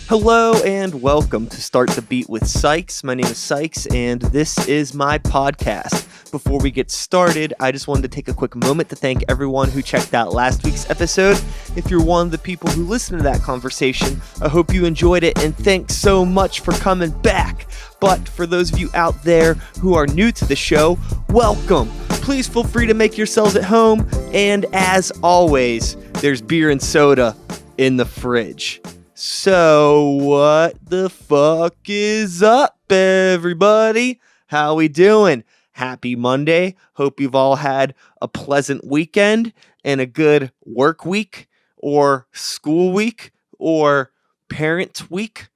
Hello and welcome to Start the Beat with Sikes. My name is Sikes and this is my podcast. Before we get started, I just wanted to take a quick moment to thank everyone who checked out last week's episode. If you're one of the people who listened to that conversation, I hope you enjoyed it and thanks so much for coming back. But for those of you out there who are new to the show, welcome. Please feel free to make yourselves at home. And as always, there's beer and soda in the fridge. So what the fuck is up, everybody? How we doing? Happy Monday. Hope you've all had a pleasant weekend and a good work week or school week or parent week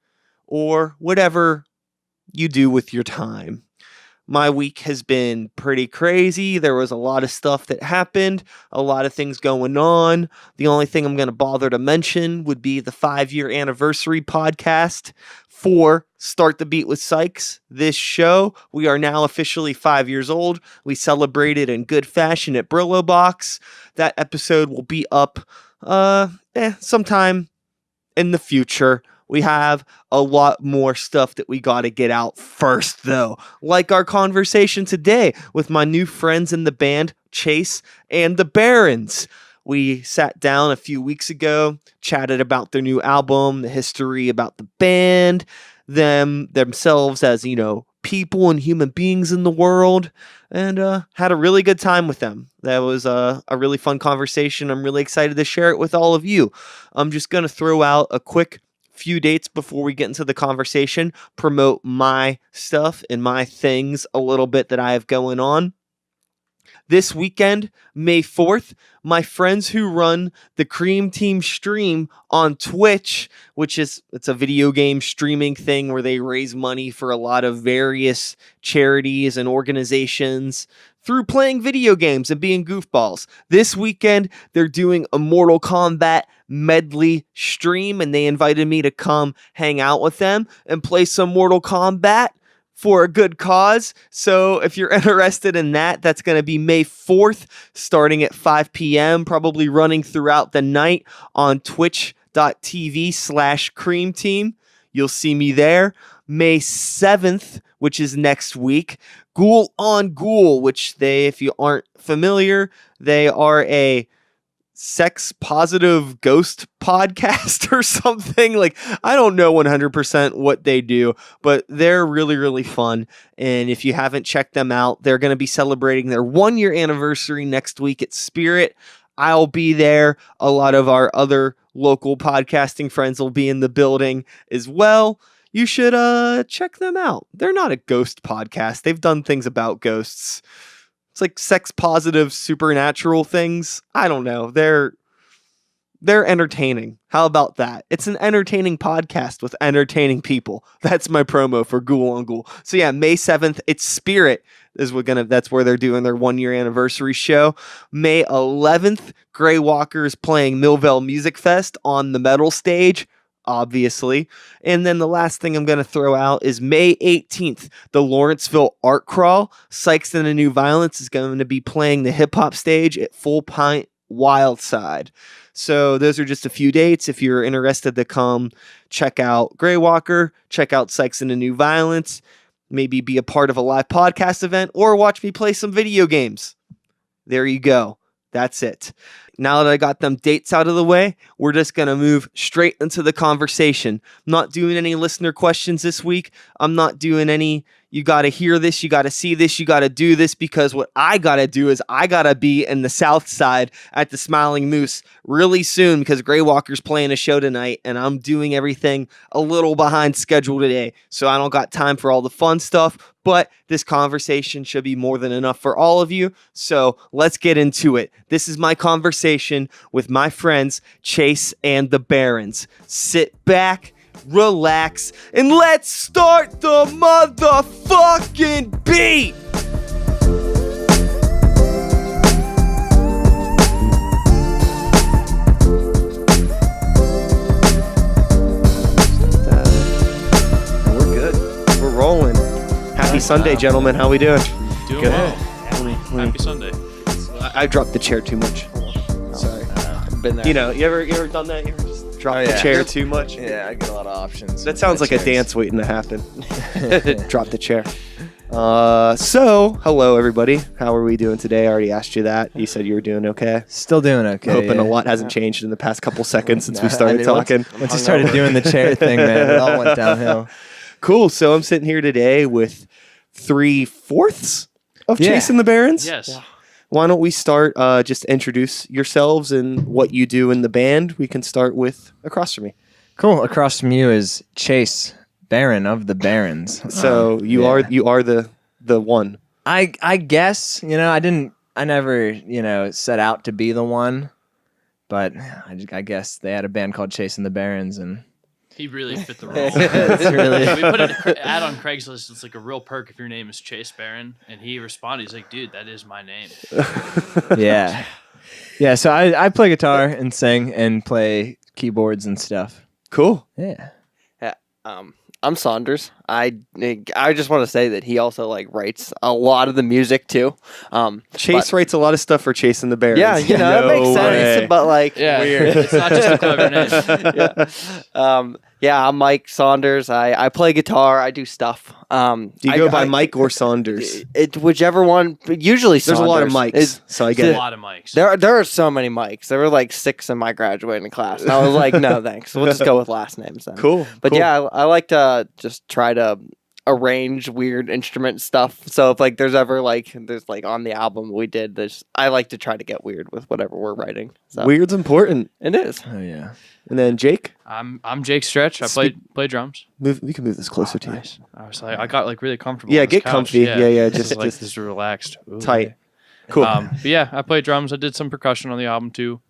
or whatever you do with your time. My week has been pretty crazy. There was a lot of stuff that happened, a lot of things going on. The only thing I'm going to bother to mention would be the 5-year anniversary podcast for Start the Beat with Sikes. This show, we are now officially 5 years old. We celebrated in good fashion at Brillo Box. That episode will be up sometime in the future. We have a lot more stuff that we got to get out first, though. Like our conversation today with my new friends in the band, Chase and the Barons. We sat down a few weeks ago, chatted about their new album, the history about the band, themselves as, people and human beings in the world, and had a really good time with them. That was a really fun conversation. I'm really excited to share it with all of you. I'm just going to throw out a quick few dates before we get into the conversation, promote my stuff and my things a little bit that I have going on. This weekend, May 4th, my friends who run the Cream Team stream on Twitch, it's a video game streaming thing where they raise money for a lot of various charities and organizations through playing video games and being goofballs. This weekend, they're doing a Mortal Kombat medley stream, and they invited me to come hang out with them and play some Mortal Kombat for a good cause. So if you're interested in that, that's going to be May 4th, starting at 5 p.m., probably running throughout the night on twitch.tv/Cream Team. You'll see me there. May 7th, which is next week, Ghoul on Ghoul, which if you aren't familiar, they are a sex-positive ghost podcast or something. I don't know 100% what they do, but they're really, really fun. And if you haven't checked them out, they're going to be celebrating their 1-year anniversary next week at Spirit. I'll be there. A lot of our other local podcasting friends will be in the building as well. You should check them out. They're not a ghost podcast. They've done things about ghosts. It's like sex positive supernatural things. I don't know. They're entertaining. How about that? It's an entertaining podcast with entertaining people. That's my promo for Ghoul on Ghoul. So yeah, May 7th, it's Spirit that's where they're doing their 1-year anniversary show. May 11th, Grey Walker's playing Millville Music Fest on the metal stage, obviously. And then the last thing I'm going to throw out is May 18th, the Lawrenceville Art Crawl. Sikes and the New Violence is going to be playing the hip-hop stage at Full Pint Wildside. So those are just a few dates. If you're interested to come check out Grey Walker, check out Sikes and the New Violence, maybe be a part of a live podcast event, or watch me play some video games. There you go. That's it. Now that I got them dates out of the way, we're just going to move straight into the conversation. I'm not doing any listener questions this week. I'm not doing any, you got to hear this, you got to see this, you got to do this, because what I got to do is I got to be in the South Side at the Smiling Moose really soon, because Grey Walker's playing a show tonight and I'm doing everything a little behind schedule today. So I don't got time for all the fun stuff, but this conversation should be more than enough for all of you. So let's get into it. This is my conversation with my friends, Chase and the Barons. Sit back, relax, and let's start the motherfucking beat! We're good. We're rolling. Happy Sunday, gentlemen. How we doing? Doing good. Well. Happy Sunday. I dropped the chair too much. Sorry. I've been there. You ever done that? You ever just Drop the chair too much. Yeah, I get a lot of options. That sounds like a dance waiting to happen. Drop the chair. So, hello everybody. How are we doing today? I already asked you that. You said you were doing okay. Still doing okay. Hoping a lot hasn't changed in the past couple seconds since we started talking. Once you started doing the chair thing, man, it all went downhill. Cool. So I'm sitting here today with 3/4 of Chasing the Barons. Yes. Yeah. Why don't we start? Just introduce yourselves and what you do in the band. We can start with across from me. Cool. Across from you is Chase, Baron of the Barons. So you are the one. I guess, I never, set out to be the one, but I guess they had a band called Chasing the Barons, and He really fit the role. it's really We put an ad on Craigslist. It's like a real perk if your name is Chase Barron. And he responded. He's like, dude, that is my name. yeah. Yeah, so I play guitar and sing and play keyboards and stuff. Cool. Yeah. I'm Saunders. I just want to say that he also writes a lot of the music too. Chase writes a lot of stuff for Chasing the Barons. Yeah, that makes sense. way. But Weird. It's not just a clever name. I'm Mike Saunders. I play guitar. I do stuff. Do you go by Mike or Saunders? Whichever one. But usually There's Saunders. a lot of Mikes, so I get A it. lot of mics. There are so many Mikes. There were 6 in my graduating class. And I was like, no, thanks. We'll just go with last names then. Cool. But cool. yeah, I like to just try to arrange weird instrument stuff. So if there's ever there's on the album we did this, I like to try to get weird with whatever we're writing. So Weird's important. it is. Oh, yeah. And then Jake, I'm Jake Stretch. I play drums. we can move this closer to you. Nice. I was like, I got really comfortable. Yeah, on this get couch. comfy. Yeah, This is just this is relaxed. Ooh, tight. okay. Cool. But yeah, I play drums. I did some percussion on the album too.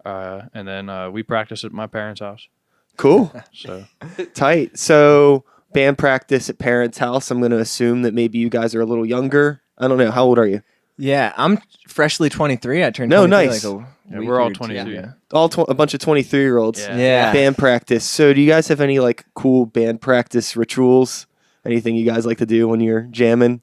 And then we practiced at my parents' house. Cool. So Tight. So band practice at parents' house. I'm going to assume that maybe you guys are a little younger. I don't know. How old are you? Yeah, I'm freshly 23. I turned No, 23 nice. Yeah, week we're all or two 23. ago. A bunch of 23-year-olds. Yeah. Yeah. Band practice. So do you guys have any cool band practice rituals? Anything you guys like to do when you're jamming?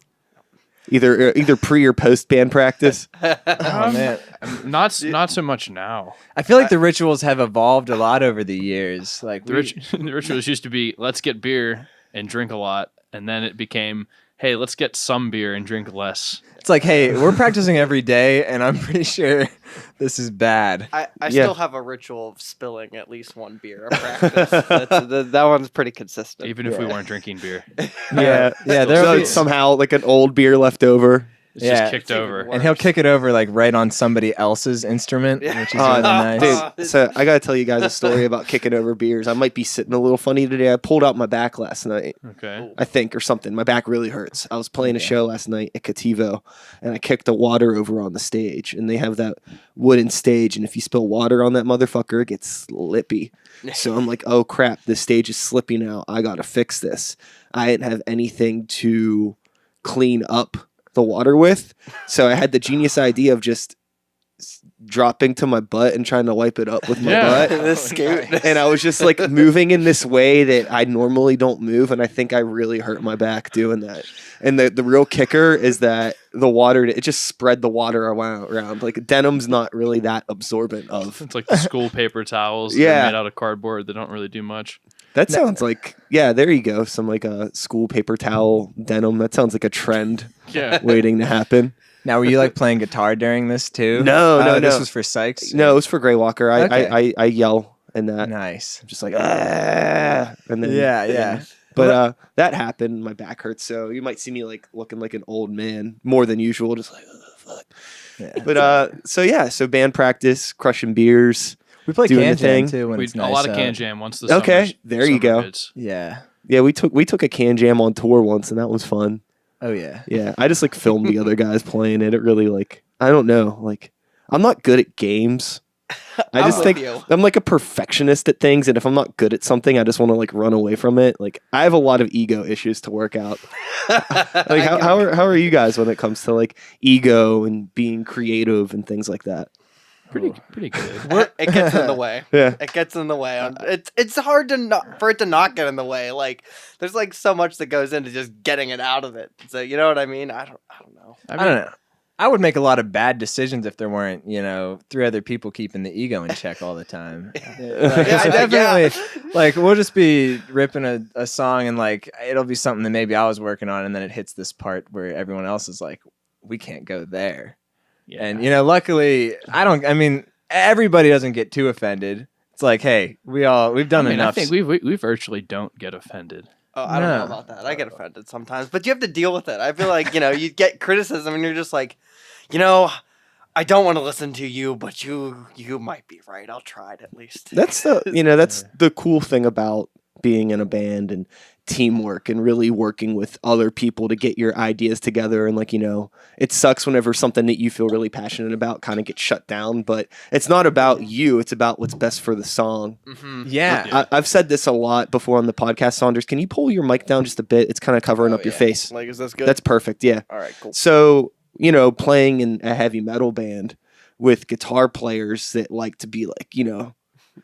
Either pre or post band practice? Oh, man. not so much now. I feel like the rituals have evolved a lot over the years. The rituals used to be let's get beer and drink a lot, and then it became hey, let's get some beer and drink less. It's like, hey, we're practicing every day, and I'm pretty sure this is bad. I Yeah. still have a ritual of spilling at least one beer at practice. That one's pretty consistent. Even if we weren't drinking beer, Yeah. Yeah, So there'll be somehow an old beer left over. it's Yeah. just kicked over. and he'll kick it over right on somebody else's instrument, which is really nice. Dude, so I gotta tell you guys a story about kicking over beers. I might be sitting a little funny today. I pulled out my back last night, Okay. I think, or something. My back really hurts. I was playing a show last night at Cativo, and I kicked the water over on the stage. And they have that wooden stage, and if you spill water on that motherfucker, it gets slippy. So I'm like, oh crap, this stage is slippy now. I gotta fix this. I didn't have anything to clean up the water with, so I had the genius idea of just dropping to my butt and trying to wipe it up with my butt. This scoot. And I was just moving in this way that I normally don't move, and I think I really hurt my back doing that. And the real kicker is that the water, it just spread the water around. Denim's not really that absorbent of. It's like the school paper towels. Yeah. They're made out of cardboard. They don't really do much. That sounds yeah, there you go. Some a school paper towel denim. That sounds like a trend Yeah. waiting to happen. Now, were you playing guitar during this too? No. This was for Sikes? No, it was for Grey Walker. Okay. I yell in that. Nice. I'm just ah, and then Yeah. But that happened. My back hurts, so you might see me looking like an old man more than usual. Just oh, fuck. Yeah. But so band practice, crushing beers. We play doing can the thing. jam too when We it's a nice lot of out. can jam once the Okay, summer's- there you summer go. hits. Yeah. Yeah, we took a can jam on tour once, and that was fun. Oh yeah. Yeah, I just filmed the other guys playing it. It really I don't know, I'm not good at games. I just think I'm a perfectionist at things, and if I'm not good at something, I just want to run away from it. I have a lot of ego issues to work out. How are you guys when it comes to ego and being creative and things like that? Pretty good. It gets in the way. Yeah. It gets in the way. It's hard for it to not get in the way. There's so much that goes into just getting it out of it. So you know what I mean? I don't know. I don't know. I would make a lot of bad decisions if there weren't, 3 other people keeping the ego in check all the time. Definitely. Like, we'll just be ripping a song and like it'll be something that maybe I was working on, and then it hits this part where everyone else is like, we can't go there. Yeah. And luckily, everybody doesn't get too offended. It's like, hey, we've done enough. I think we virtually don't get offended. Oh, I don't know about that. I get offended sometimes, but you have to deal with it. I feel like, you get criticism and you're just like, I don't want to listen to you, but you might be right. I'll try it at least. That's the cool thing about being in a band and teamwork and really working with other people to get your ideas together. And it sucks whenever something that you feel really passionate about kind of gets shut down, but it's not about you. It's about what's best for the song. Mm-hmm. Yeah. I've said this a lot before on the podcast, Saunders. Can you pull your mic down just a bit? It's kind of covering up your face. Like, is this good? That's perfect. Yeah. All right, cool. So, playing in a heavy metal band with guitar players that like to be like,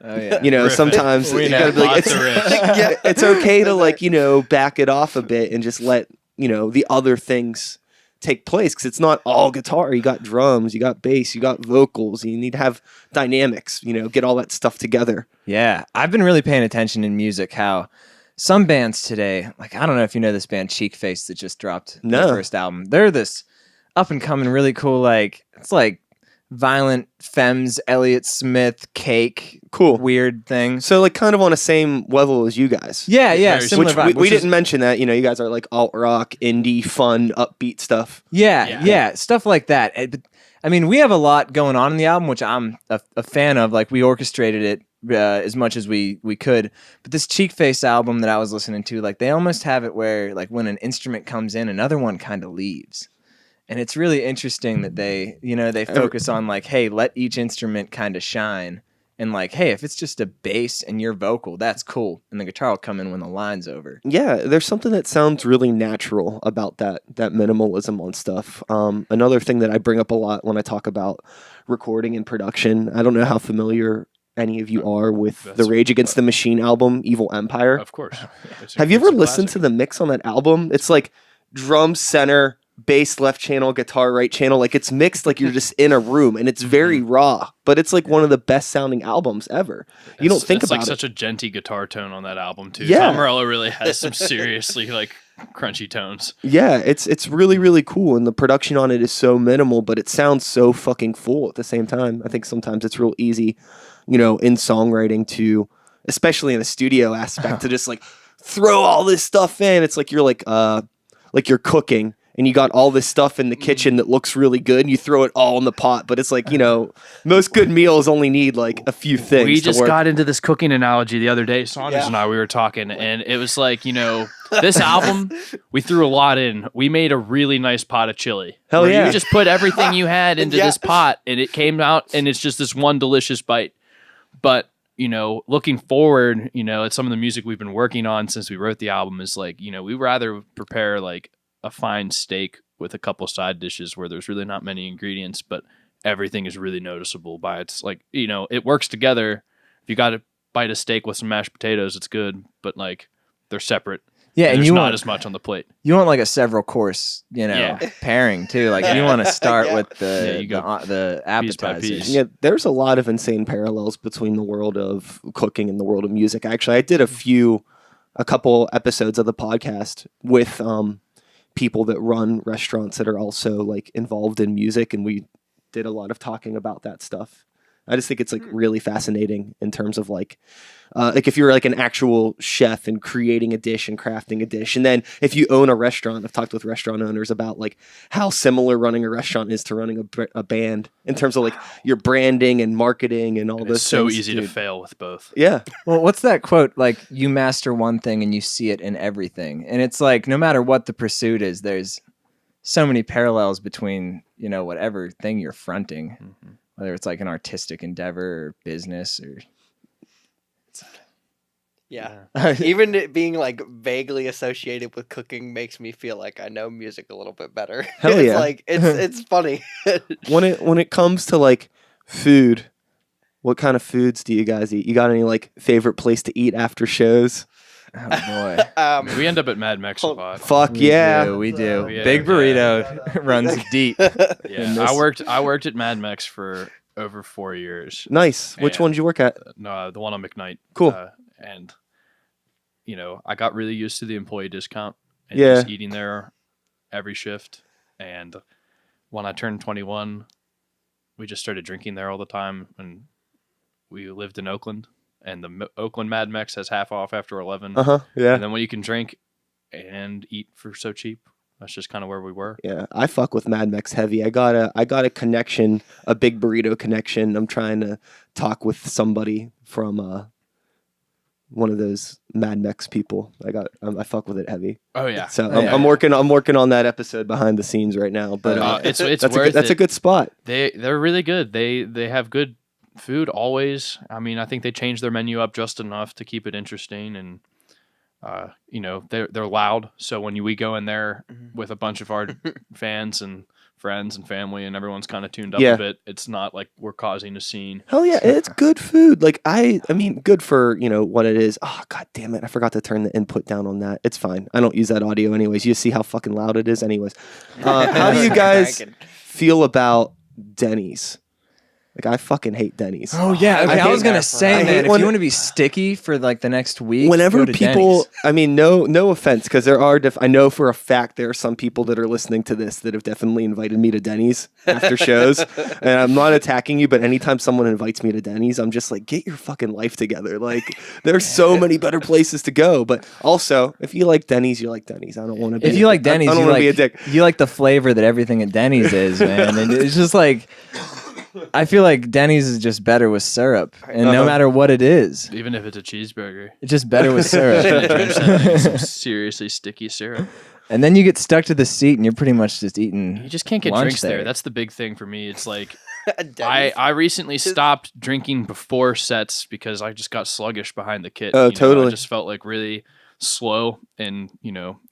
Oh yeah. sometimes you gotta be like, Lots of riffs. it's okay to back it off a bit and just let the other things take place, because it's not all guitar. You got drums, you got bass, you got vocals. You need to have dynamics. Get all that stuff together. Yeah, I've been really paying attention in music how some bands today, like I don't know if you know this band Cheek Face that just dropped their first album. They're this up and coming, really cool, it's like Violent Femmes, Elliott Smith, Cake, Cool, weird thing. So kind of on the same level as you guys. Yeah, Very similar Which vibe. we didn't mention that. You guys are like alt rock, indie, fun, upbeat stuff. Yeah, stuff like that. But, we have a lot going on in the album, which I'm a fan of. Like, we orchestrated it as much as we could. But this Cheek Face album that I was listening to, they almost have it where, when an instrument comes in, another one kind of leaves. And it's really interesting that they focus on, hey, let each instrument kind of shine. And, hey, if it's just a bass and your vocal, that's cool. And the guitar will come in when the line's over. Yeah, there's something that sounds really natural about that minimalism on stuff. Another thing that I bring up a lot when I talk about recording and production, I don't know how familiar any of you are with the Rage Against the Machine album, Evil Empire. Of course. Have you ever listened to the mix on that album? It's like drum center, bass left channel, guitar right channel. It's mixed like you're just in a room, and it's very raw, but it's one of the best sounding albums ever. You don't think about it. It's such a genty guitar tone on that album too. Yeah. Tom Morello really has some seriously crunchy tones. Yeah, it's really, really cool, and the production on it is so minimal, but it sounds so fucking full at the same time. I think sometimes it's real easy, in songwriting to, especially in the studio aspect, to just throw all this stuff in. It's like you're you're cooking, and you got all this stuff in the kitchen that looks really good, and you throw it all in the pot. But it's most good meals only need a few things. We to just work. got into this cooking analogy the other day. Saunders and I, we were talking, and it was this album, we threw a lot in. We made a really nice pot of chili. Hell where yeah. You just put everything you had into this pot, and it came out, and it's just this one delicious bite. But looking forward, at some of the music we've been working on since we wrote the album is we'd rather prepare a fine steak with a couple side dishes where there's really not many ingredients, but everything is really noticeable by its it works together. If you got to bite a steak with some mashed potatoes, it's good, but they're separate. Yeah, and there's you not want as much on the plate. You want a several course, pairing too. You want to start with you go the piece by appetizers. piece. Yeah, there's a lot of insane parallels between the world of cooking and the world of music. Actually, I did a couple episodes of the podcast with people that run restaurants that are also involved in music, and we did a lot of talking about that stuff. I just think it's really fascinating in terms of if you're an actual chef and creating a dish and crafting a dish, and then if you own a restaurant. I've talked with restaurant owners about how similar running a restaurant is to running a band in terms of your branding and marketing and all And those. it's so things. easy to fail with both. Yeah, Well, what's that quote? You master one thing and you see it in everything. And it's no matter what the pursuit is, there's so many parallels between, whatever thing you're fronting, Mm-hmm. whether it's an artistic endeavor or business or. Yeah. Even it being vaguely associated with cooking makes me feel like I know music a little bit better. Hell yeah. It's funny. when it comes to food, what kind of foods do you guys eat? You got any favorite place to eat after shows? Oh boy. We end up at Mad Mex a lot. Fuck yeah. We do. Yeah, Big burrito runs deep. Yeah, I worked at Mad Mex for over 4 years. Nice. Which And- one did you work at? No, the one on McKnight. Cool. And I got really used to the employee discount and Yeah. just eating there every shift. And when I turned 21, we just started drinking there all the time. And we lived in Oakland, and the Oakland Mad Mex has half off after 11. Yeah. And then when you can drink and eat for so cheap, that's just kind of where we were. Yeah, I fuck with Mad Mex heavy. I got a connection, a big burrito connection. I'm trying to talk with somebody from one of those Mad Mex people. I fuck with it heavy. Oh yeah. So Oh, yeah. I'm working on that episode behind the scenes right now. But it's that's worth that's it. a good spot. They're really good. They have good food always. I mean, I think they change their menu up just enough to keep it interesting, and they're loud. So when we go in there with a bunch of our fans and friends and family, and everyone's kind of tuned up Yeah. a bit, it's not like we're causing a scene. Hell yeah, it's good food. Like I mean, good for what it is. Oh god damn it, I forgot to turn the input down on that. It's fine. I don't use that audio anyways. You see how fucking loud it is, anyways. How do you guys feel about Denny's? Like I fucking hate Denny's. Oh yeah, okay. I was gonna I say, hate man, if when- you want to be sticky for like the next week, Whenever go to people, Denny's. I mean, no offense, because there are. I know for a fact there are some people that are listening to this that have definitely invited me to Denny's after shows, and I'm not attacking you, but anytime someone invites me to Denny's, I'm just like, get your fucking life together. Like, there's so many better places to go. But also, if you like Denny's, you like Denny's. I don't want to be. If you like Denny's, I don't you want to like be a dick. you like the flavor that everything at Denny's is, man. And it's just like, I feel like Denny's is just better with syrup, and no matter what it is, Even if it's a cheeseburger, it's just better with drench syrup. that in some seriously sticky syrup. And then you get stuck to the seat, and you're pretty much just eating. You just can't get lunch drinks there. there. That's the big thing for me. It's like Denny's. I recently stopped drinking before sets because I just got sluggish behind the kit. Oh, I totally. just felt like really slow and,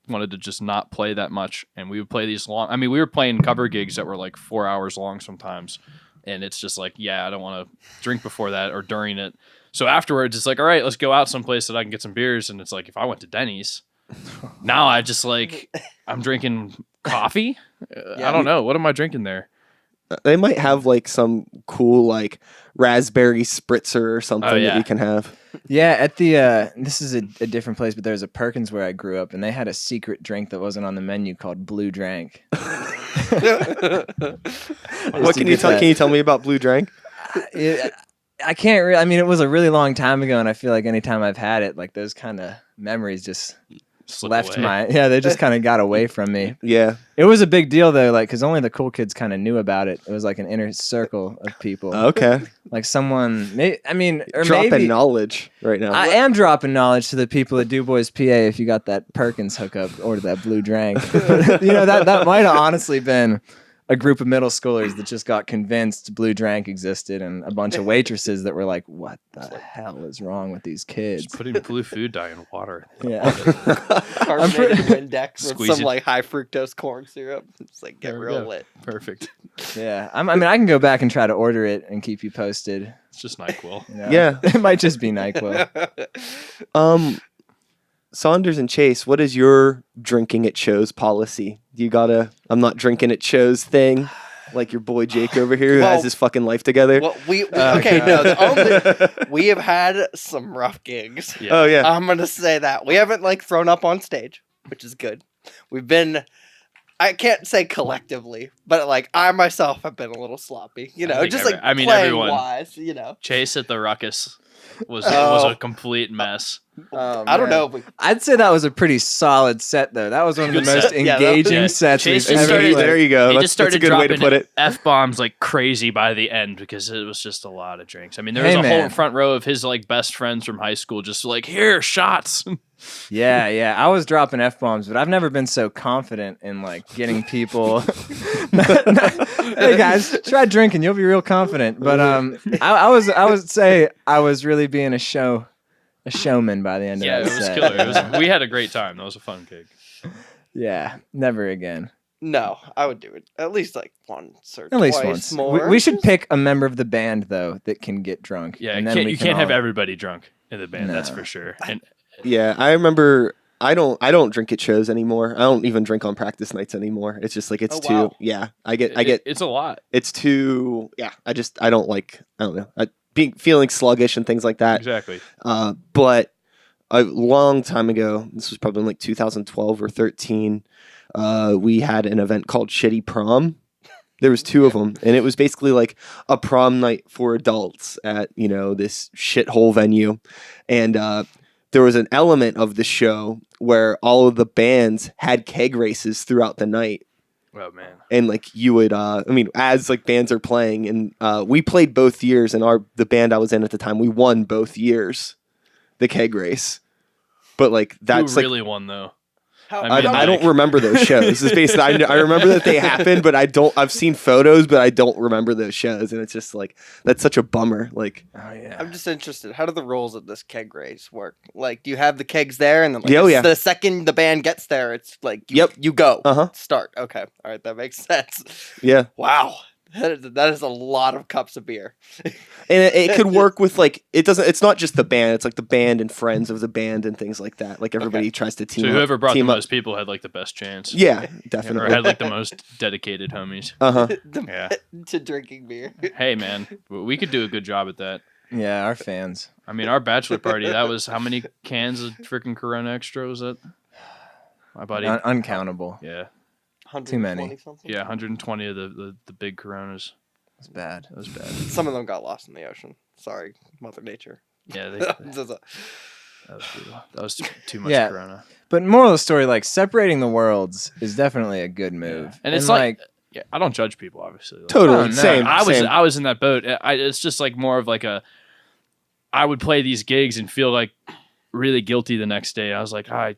wanted to just not play that much. And we would play these long. I mean, we were playing cover gigs that were like 4 hours long sometimes. And it's just like, I don't want to drink before that or during it. So afterwards, it's like, all right, let's go out someplace that I can get some beers. And it's like, if I went to Denny's, now I just like, I'm drinking coffee. I don't know. What am I drinking there? They might have like some cool like raspberry spritzer or something that yeah. you can have. Yeah, at the this is a different place, but there's a Perkins where I grew up, and they had a secret drink that wasn't on the menu called Blue Drank. What can you tell? Can you tell me about Blue Drank? I can't really. I mean, it was a really long time ago, and I feel like anytime I've had it, like those kind of memories just Slip left away. they just kind of got away from me. Yeah. It was a big deal though, like because only the cool kids kind of knew about it. It was like an inner circle of people. Okay. Like someone, or Dropping maybe knowledge right now. I am dropping knowledge to the people at DuBois, PA. If you got that Perkins hookup, order that Blue Drank. that might have honestly been a group of middle schoolers that just got convinced Blue Drank existed, and a bunch of waitresses that were like, "What the hell is wrong with these kids?" Just putting blue food dye in water. Yeah. Carbonated Windex with Squeeze some it. like high fructose corn syrup. It's like get There we real go. lit. Perfect. Yeah, I mean, I can go back and try to order it and keep you posted. It's just NyQuil. you know? Yeah. It might just be NyQuil. Saunders and Chase, what is your drinking at shows policy? You gotta I'm not drinking at shows thing, like your boy Jake over here who Well- has his fucking life together. Well, we have had some rough gigs. Yeah. Oh yeah. I'm gonna say that we haven't like thrown up on stage, which is good. We've been. I can't say collectively, but like I myself have been a little sloppy, think just every- like I mean, playing everyone. wise, Chase at the Ruckus was Oh. a complete mess. Oh, I don't man. know. But I'd say that was a pretty solid set, though. That was one of the Good most set. Yeah, that- engaging yeah. sets Chase we've just ever started- played. There you go. They That's, just started that's a good way to dropping put it. F-bombs like crazy by the end because it was just a lot of drinks. I mean, there was Hey, a whole man. front row of his like best friends from high school just like, here, shots. Yeah. I was dropping F-bombs, but I've never been so confident in like getting people. Hey guys, try drinking. You'll be real confident. But I would say I was really being a showman by the end Yeah, of it that was set. killer. We had a great time. That was a fun gig. Yeah, never again. no, I would do it at least like once or At least twice once. more. We should pick a member of the band though that can get drunk. Yeah, and then we you can't have all- everybody drunk in the band. That's No. for sure. And Yeah, I remember. I don't drink at shows anymore. I don't even drink on practice nights anymore. It's just like it's too. wow. Yeah, I get. It's a lot. It's too. Yeah, I don't like. I don't know. Feeling sluggish and things like that. Exactly. But a long time ago, this was probably in like 2012 or 13. We had an event called Shitty Prom. There was 2 of them, and it was basically like a prom night for adults at this shithole venue, and there was an element of the show where all of the bands had keg races throughout the night. Oh man! And like you would, as like bands are playing, and we played both years, and the band I was in at the time, we won both years, the keg race. But like that's Who really won though? I don't remember those shows. It's basically I remember that they happened, but I've seen photos, but I don't remember those shows, and it's just like that's such a bummer. Like, Oh yeah. I'm just interested. How do the rules of this keg race work? Like, do you have the kegs there, and then like, Yeah. the second the band gets there, it's like Yep. you go Uh-huh. start. Okay, all right, that makes sense. yeah, Wow, that is a lot of cups of beer. and it could work with like it doesn't. It's not just the band. It's like the band and friends of the band and things like that. Like everybody tries to team So up. whoever brought the team up. most people had like the best chance. Yeah, Or definitely. had like the most dedicated homies. Yeah. To drinking beer. Hey man, we could do a good job at that. Yeah, our fans. I mean, our bachelor party, that was how many cans of freaking Corona Extra was that? My buddy. Uncountable. Yeah. Too many. 120 something? Yeah, 120 of the big Coronas. It's bad. That was bad. Some of them got lost in the ocean. Sorry, Mother Nature. Yeah, Just that was brutal. That was too much Yeah. Corona. But moral of the story, like separating the worlds is definitely a good move. And it's like yeah, I don't judge people, obviously. Like, Totally. Oh, no. Same. I same. was in that boat. It's just like more of like I would play these gigs and feel like really guilty the next day. I was like, I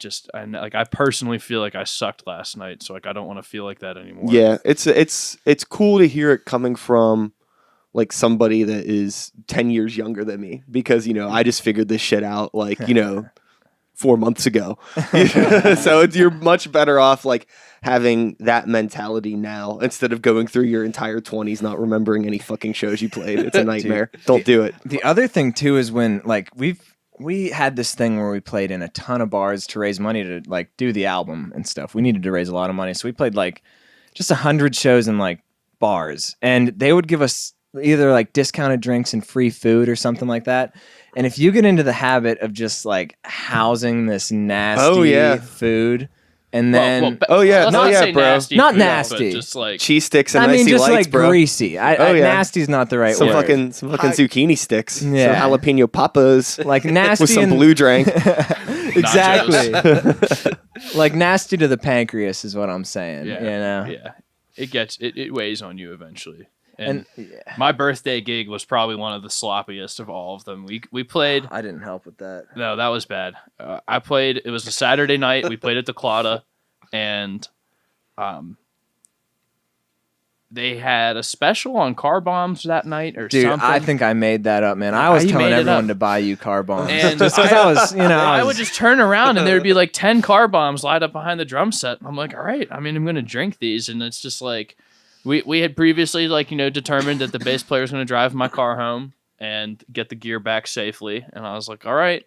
personally feel like I sucked last night, so like I don't want to feel like that anymore. Yeah, it's cool to hear it coming from like somebody that is 10 years younger than me, because I just figured this shit out like 4 months ago. So you're much better off like having that mentality now instead of going through your entire 20s not remembering any fucking shows you played. It's a nightmare. Don't do it. The other thing too is when like we had this thing where we played in a ton of bars to raise money to like do the album and stuff. We needed to raise a lot of money, so we played like just 100 shows in like bars, and they would give us either like discounted drinks and free food or something like that. And if you get into the habit of just like housing this nasty food, and then Oh, yeah. let's No, not yeah, say bro. nasty Not food, but nasty. just like Cheese sticks and I mean icy just lights, like bro. greasy. Oh, yeah. Nasty's not the right Some word. fucking zucchini sticks. Yeah. Some jalapeno papas like nasty with some and- blue drink. Exactly. Like nasty to the pancreas is what I'm saying. yeah, You know? yeah, it weighs on you eventually. And My birthday gig was probably one of the sloppiest of all of them. We played. I didn't help with that. No, that was bad. I played. It was a Saturday night. We played at the Claudia, and they had a special on car bombs that night or Dude, something. I think I made that up, man. I was You telling made it everyone up. to buy you car bombs. And just because I was, I would just turn around and there would be like 10 car bombs lined up behind the drum set. I'm like, all right, I mean, I'm going to drink these. And it's just like, we had previously determined that the bass player was going to drive my car home and get the gear back safely. And I was like, all right,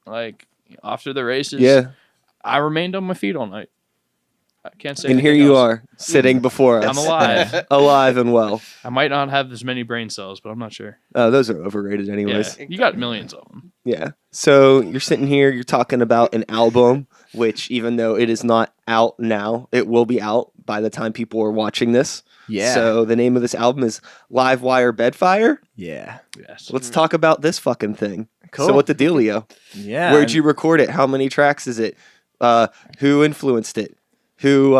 like after the races, Yeah. I remained on my feet all night. I can't say And here anything you else. are sitting before us. I'm alive. Alive and well. I might not have as many brain cells, but I'm not sure. Oh, those are overrated Yeah, anyways. you got millions of them. Yeah. So you're sitting here, you're talking about an album, which even though it is not out now, it will be out by the time people are watching this. Yeah. So the name of this album is Live Wire Bedfire. Yeah. Yes. Let's talk about this fucking thing. Cool. So what the dealio? Yeah. Where'd you record it? How many tracks is it? Who influenced it? Who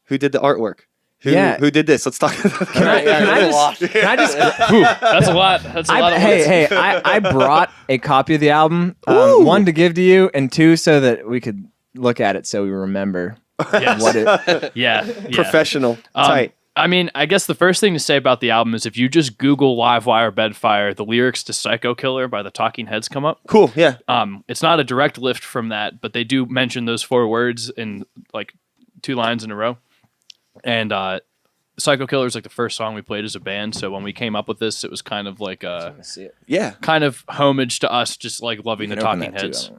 did the artwork? Who did this? Let's talk about Can I just That's a lot. That's a lot of words. hey, I brought a copy of the album, Ooh. one to give to you, and two so that we could look at it so we remember Yes. what it. Yeah. Professional. Tight. I mean, I guess the first thing to say about the album is if you just Google Live Wire Bedfire, the lyrics to Psycho Killer by the Talking Heads come up. Cool. Yeah. It's not a direct lift from that, but they do mention those 4 words in like 2 lines in a row. And Psycho Killer is like the first song we played as a band. So when we came up with this, it was kind of like a Yeah. kind of homage to us, just like loving the Talking Heads.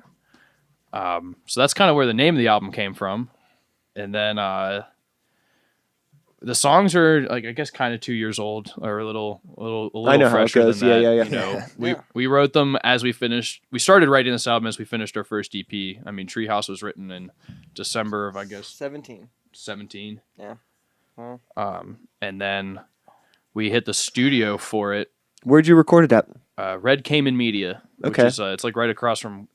So that's kind of where the name of the album came from. And then the songs are like, I guess, kind of 2 years old, or a little I know how it fresher goes. than that. Yeah. You know, we wrote them as we finished. We started writing this album as we finished our first EP. I mean, Treehouse was written in December of, I guess, 17. Yeah. And then we hit the studio for it. Where'd you record it at? Red Cayman Media. Which Okay. is, it's like right across from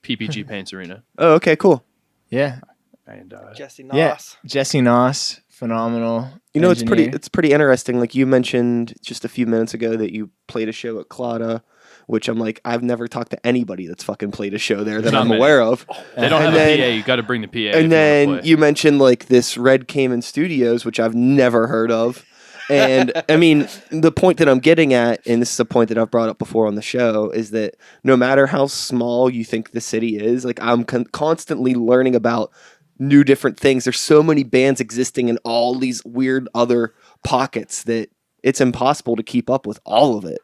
PPG Paints Arena. Oh, okay, cool. Yeah. And Jesse Noss. Yeah. Jesse Noss, phenomenal. You know, engineer. it's pretty interesting. Like you mentioned just a few minutes ago that you played a show at Claudia, which I'm like, I've never talked to anybody that's fucking played a show there that Not I'm many. aware of. they don't have And a then- PA. You got to bring the PA. if And you then wanna play. you mentioned like this Red Cayman Studios, which I've never heard of. And I mean, the point that I'm getting at, and this is a point that I've brought up before on the show, is that no matter how small you think the city is, like I'm constantly learning about new different things. There's so many bands existing in all these weird other pockets that it's impossible to keep up with all of it.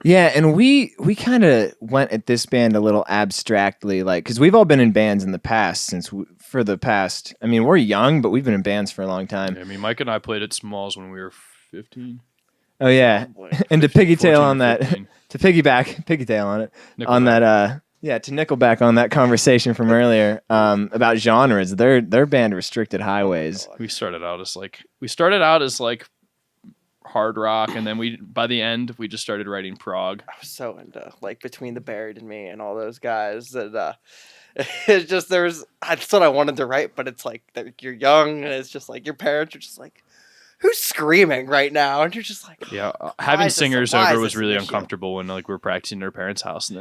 Yeah, and we kind of went at this band a little abstractly, like, because we've all been in bands in the past I mean, we're young, but we've been in bands for a long time. I mean, Mike and I played at Smalls when we were 15. Oh yeah, Boy. and to piggytail 14 or on that, 15. to piggytail on it, on Nickelback. that, to Nickelback on that conversation from earlier about genres. Their band Restricted Highways. We started out as like hard rock, and then by the end we just started writing prog. I was so into like Between the Buried and Me and all those guys that it's just that's what I wanted to write, but it's like you're young and it's just like your parents are just like, who's screaming right now? And you're just like, Yeah, why having is this- singers why is over was this an really issue? uncomfortable when like we're practicing at our parents' house, and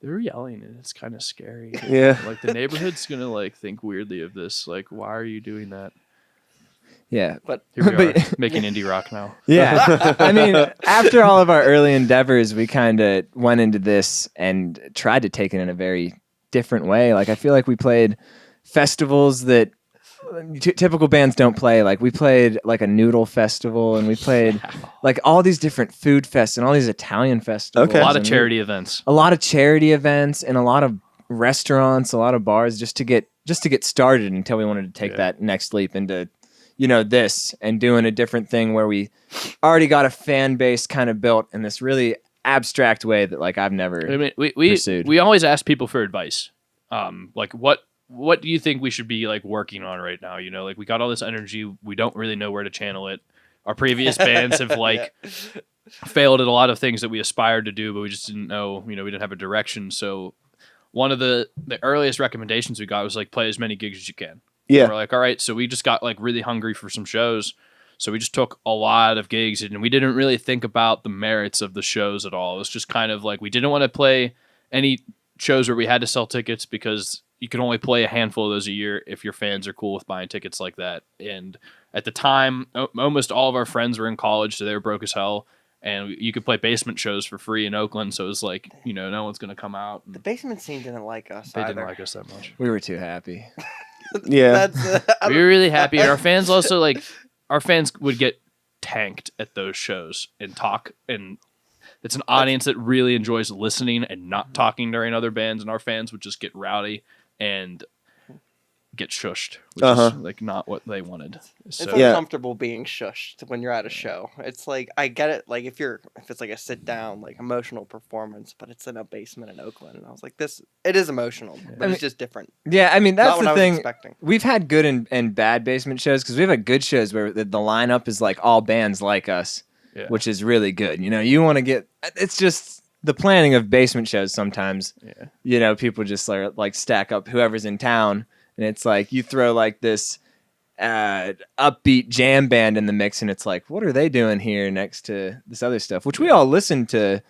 they're yelling, and it's kind of scary. Yeah. Like the neighborhood's gonna like think weirdly of this. Like, why are you doing that? Yeah, But Here we are But- making indie rock now. yeah. I mean, after all of our early endeavors, we kind of went into this and tried to take it in a very different way. Like, I feel like we played festivals that typical bands don't play. Like, we played like a noodle festival, and we played like all these different food fests and all these Italian festivals. Okay. A lot of and charity events. a lot of charity events and a lot of restaurants, a lot of bars, just to get started until we wanted to take that next leap into, this and doing a different thing where we already got a fan base kind of built in this really abstract way that like I've never I mean, we pursued. we always ask people for advice. Like what do you think we should be like working on right now? Like we got all this energy, we don't really know where to channel it. Our previous bands have like failed at a lot of things that we aspired to do, but we just didn't know, we didn't have a direction. So one of the earliest recommendations we got was like play as many gigs as you can. Yeah. We're like, all right, so we just got like really hungry for some shows. So we just took a lot of gigs, and we didn't really think about the merits of the shows at all. It was just kind of like we didn't want to play any shows where we had to sell tickets, because you can only play a handful of those a year if your fans are cool with buying tickets like that. And at the time, almost all of our friends were in college, so they were broke as hell. And you could play basement shows for free in Oakland, so it was like, no one's going to come out. the basement scene didn't like us. They either. didn't like us that much. We were too happy. Yeah. That's We were really happy, and our fans also our fans would get tanked at those shows and talk, and it's an audience that really enjoys listening and not talking during other bands, and our fans would just get rowdy and get shushed, which is like not what they wanted. It's So Yeah. uncomfortable being shushed when you're at a show. It's like I get it, like if it's like a sit down, like emotional performance, but it's in a basement in Oakland, and I was like, it is emotional, but I it's just different. Yeah, I mean, that's Not what the I was thing. expecting. We've had good and bad basement shows, because we've had good shows where the lineup is like all bands like us, Yeah. which is really good. You want to get, it's just the planning of basement shows sometimes. Yeah. People just like stack up whoever's in town, and it's like you throw like this upbeat jam band in the mix, and it's like, what are they doing here next to this other stuff, which we all listen to.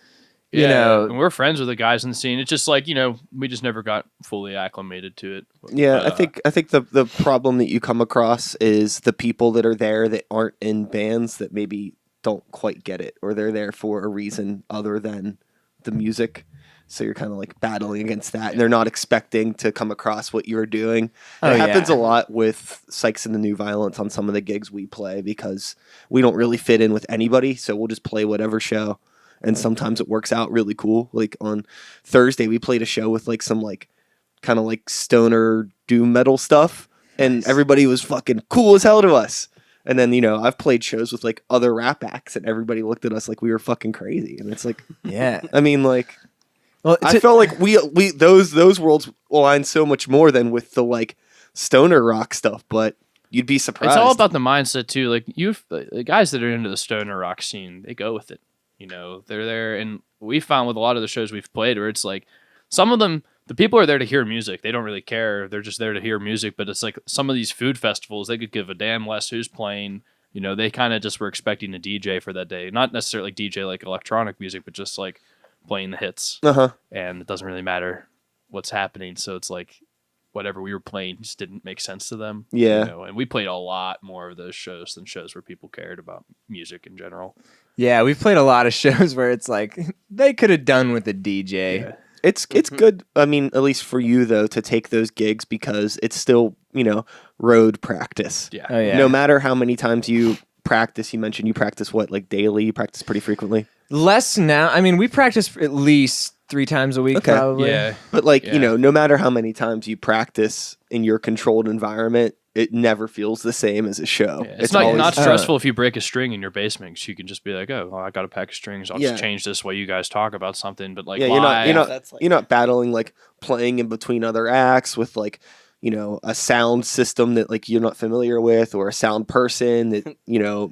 and we're friends with the guys in the scene. It's just like, we just never got fully acclimated to it. Yeah, But, I think the problem that you come across is the people that are there that aren't in bands that maybe don't quite get it, or they're there for a reason other than the music. So you're kind of like battling against that, and they're not expecting to come across what you're doing. Oh, It happens yeah. a lot with Sikes and the New Violence on some of the gigs we play because we don't really fit in with anybody. So we'll just play whatever show, and sometimes it works out really cool. Like on Thursday, we played a show with like some like kind of like stoner doom metal stuff, and everybody was fucking cool as hell to us. And then, I've played shows with like other rap acts, and everybody looked at us like we were fucking crazy. And it's like, Yeah. I mean, like. Well, I felt like we those worlds align so much more than with the like stoner rock stuff, but you'd be surprised. It's all about the mindset too. Like the guys that are into the stoner rock scene, they go with it. They're there, and we found with a lot of the shows we've played where it's like some of them, the people are there to hear music. They don't really care. They're just there to hear music. But it's like some of these food festivals, they could give a damn less who's playing. They kind of just were expecting a DJ for that day, not necessarily DJ like electronic music, but just like playing the hits, and it doesn't really matter what's happening. So it's like whatever we were playing just didn't make sense to them. Yeah. And we played a lot more of those shows than shows where people cared about music in general. Yeah, we've played a lot of shows where it's like they could have done with a DJ. Yeah. It's good. I mean, at least for you though, to take those gigs because it's still road practice. Yeah. Oh, yeah. No matter how many times you practice, you mentioned you practice what, like daily? You practice pretty frequently. Less now. I mean, we practice at least 3 times a week, Okay. probably. Yeah. But like Yeah. no matter how many times you practice in your controlled environment, it never feels the same as a show. Yeah. It's not always- stressful if you break a string in your basement, 'cause you can just be like, oh, well, I got a pack of strings. I'll Yeah. just change this while you guys talk about something. But like, Yeah, live, That's like- you're not battling like playing in between other acts with like a sound system that like you're not familiar with, or a sound person that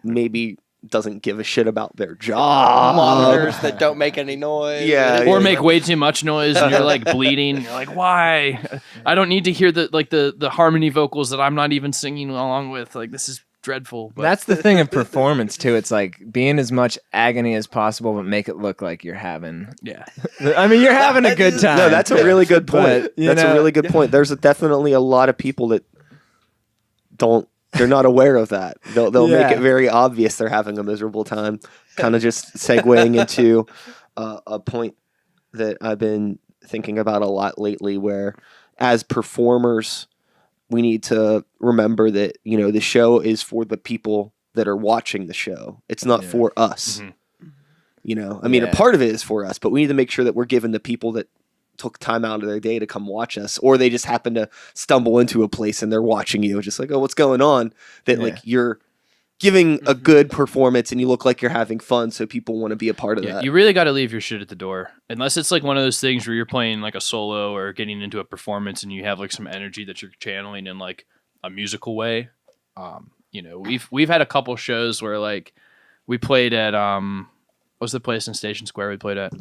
maybe doesn't give a shit about their job. monitors that don't make any noise. Yeah, or make way too much noise and you're like bleeding. You're like, why? I don't need to hear the harmony vocals that I'm not even singing along with. Like, this is dreadful. But That's the thing of performance too. It's like being as much agony as possible, but make it look like you're having. yeah. I mean, you're having a good time. No, that's a really good point. But, you That's know- a really good point. There's definitely a lot of people that they're not aware of that. They'll make Yeah. it very obvious they're having a miserable time. Kind of just segueing into a point that I've been thinking about a lot lately, where as performers, we need to remember that the show is for the people that are watching the show. It's not for us. Mhm. I mean, a Yeah. part of it is for us, but we need to make sure that we're giving the people that took time out of their day to come watch us, or they just happen to stumble into a place and they're watching you, just like, oh, what's going on? That like you're giving a good performance and you look like you're having fun, so people want to be a part of Yeah, that. you really got to leave your shit at the door. Unless it's like one of those things where you're playing like a solo or getting into a performance and you have like some energy that you're channeling in like a musical way. We've had a couple shows where like we played at what's the place in Station Square we played at?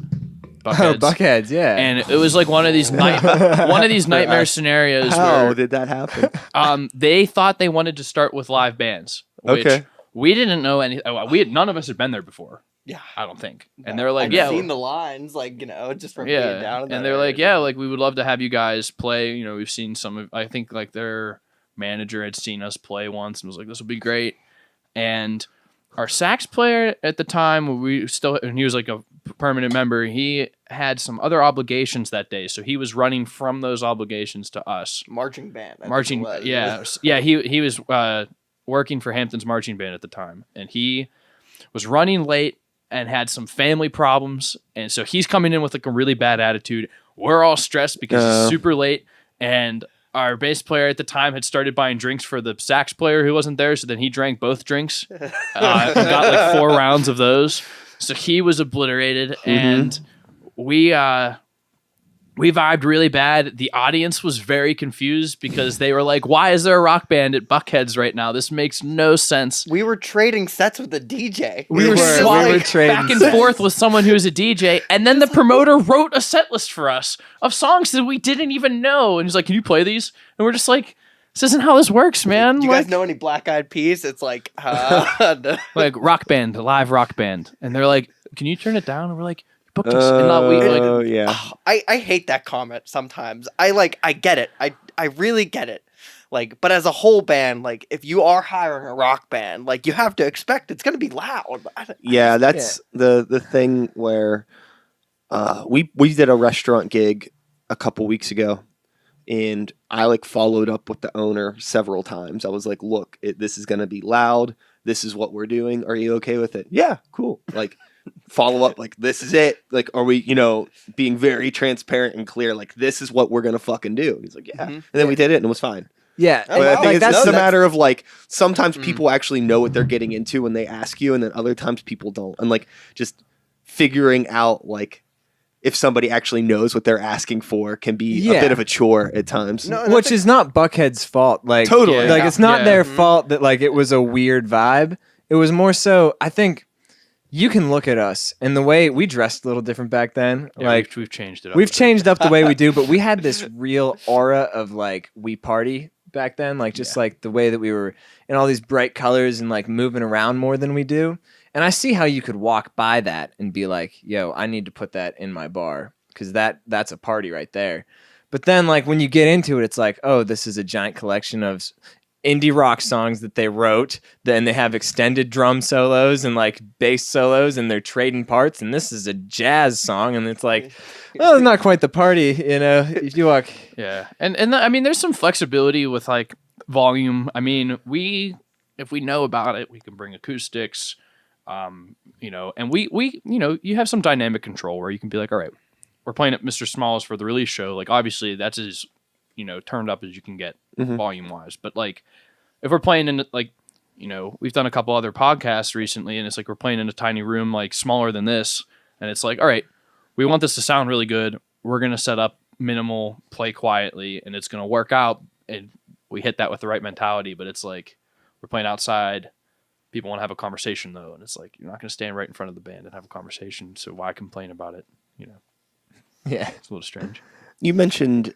Oh, Buckheads, yeah. And it was like one of these nightmare scenarios How where did that happen? they thought they wanted to start with live bands. Which Okay. we didn't know any. None of us had been there before. Yeah. I don't think. And they're like, I've yeah, seen the lines, like, just from being yeah. down in And that they're like, area. yeah, like we would love to have you guys play. We've seen some of. I think like their manager had seen us play once and was like, this will be great. And our sax player at the time, and he was like a permanent member, he had some other obligations that day, so he was running from those obligations to us. Marching band. I think Marching, it was. yeah. He was working for Hampton's marching band at the time, and he was running late and had some family problems, and so he's coming in with like a really bad attitude. We're all stressed because he's super late, and our bass player at the time had started buying drinks for the sax player who wasn't there, so then he drank both drinks and got like 4 rounds of those. So he was obliterated, and we vibed really bad. The audience was very confused because they were like, why is there a rock band at Buckheads right now? This makes no sense. We were trading sets with the DJ. We were just swapping trading back and sets. forth with someone who's a DJ, and then the promoter wrote a set list for us of songs that we didn't even know. And he's like, can you play these? And we're just like, this isn't how this works, man. Do you Like- guys know any Black Eyed Peas? It's like, like rock band, live rock band. And they're like, can you turn it down? And we're like, you booked us. And not we like, Oh yeah. I hate that comment sometimes. I get it. I really get it. Like, but as a whole band, like if you are hiring a rock band, like you have to expect it's gonna be loud. Yeah, that's the thing where we did a restaurant gig a couple weeks ago, and I like followed up with the owner several times. I was like, look, this is going to be loud. This is what we're doing. Are you okay with it? Yeah, cool. Like, follow up, like, this is it. Like, are we, being very transparent and clear, like, this is what we're going to fucking do. He's like, yeah. And then we did it and it was fine. Yeah. Oh, But I wow. think Like, it's just a that's- matter of like, sometimes people actually know what they're getting into when they ask you, and then other times people don't. And like, just figuring out like, if somebody actually knows what they're asking for can be a bit of a chore at times. No, and I Which think- is not Buckhead's fault. Like, Totally. Like, it's not their Mhm. fault that like it was a weird vibe. It was more so, I think you can look at us and the way we dressed a little different back then. Yeah, like we've changed it up. we've a bit. changed up the way we do, but we had this real aura of like we party back then, like just like the way that we were in all these bright colors and like moving around more than we do. And I see how you could walk by that and be like, yo, I need to put that in my bar because that's a party right there. But then like when you get into it, it's like, oh, this is a giant collection of indie rock songs that they wrote. Then they have extended drum solos and like bass solos, and they're trading parts. And this is a jazz song, and it's like, well, it's not quite the party, If you walk, Yeah, and I mean, there's some flexibility with like volume. I mean, if we know about it, we can bring acoustics, and we you have some dynamic control where you can be like, all right, we're playing at Mr. Small's for the release show. Like, obviously, that's as turned up as you can get volume wise. But like, if we're playing in like, we've done a couple other podcasts recently, and it's like we're playing in a tiny room like smaller than this, and it's like, all right, we want this to sound really good. We're gonna set up minimal, play quietly, and it's gonna work out. And we hit that with the right mentality. But it's like we're playing outside. People want to have a conversation though, and it's like you're not gonna stand right in front of the band and have a conversation. So why complain about it? yeah. It's a little strange. You mentioned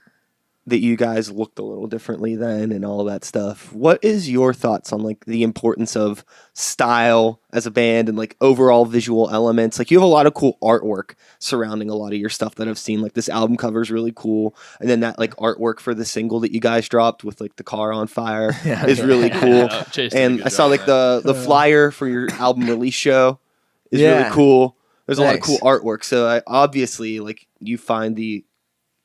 that you guys looked a little differently then and all that stuff. What is your thoughts on like the importance of style as a band and like overall visual elements? Like, you have a lot of cool artwork surrounding a lot of your stuff that I've seen. Like, this album cover is really cool, and then that like artwork for the single that you guys dropped with like the car on fire is really cool. Chase did a And good I saw job like with that. the flyer for your album release show is Yeah. really cool. There's a lot of Thanks. cool artwork. So I obviously like you find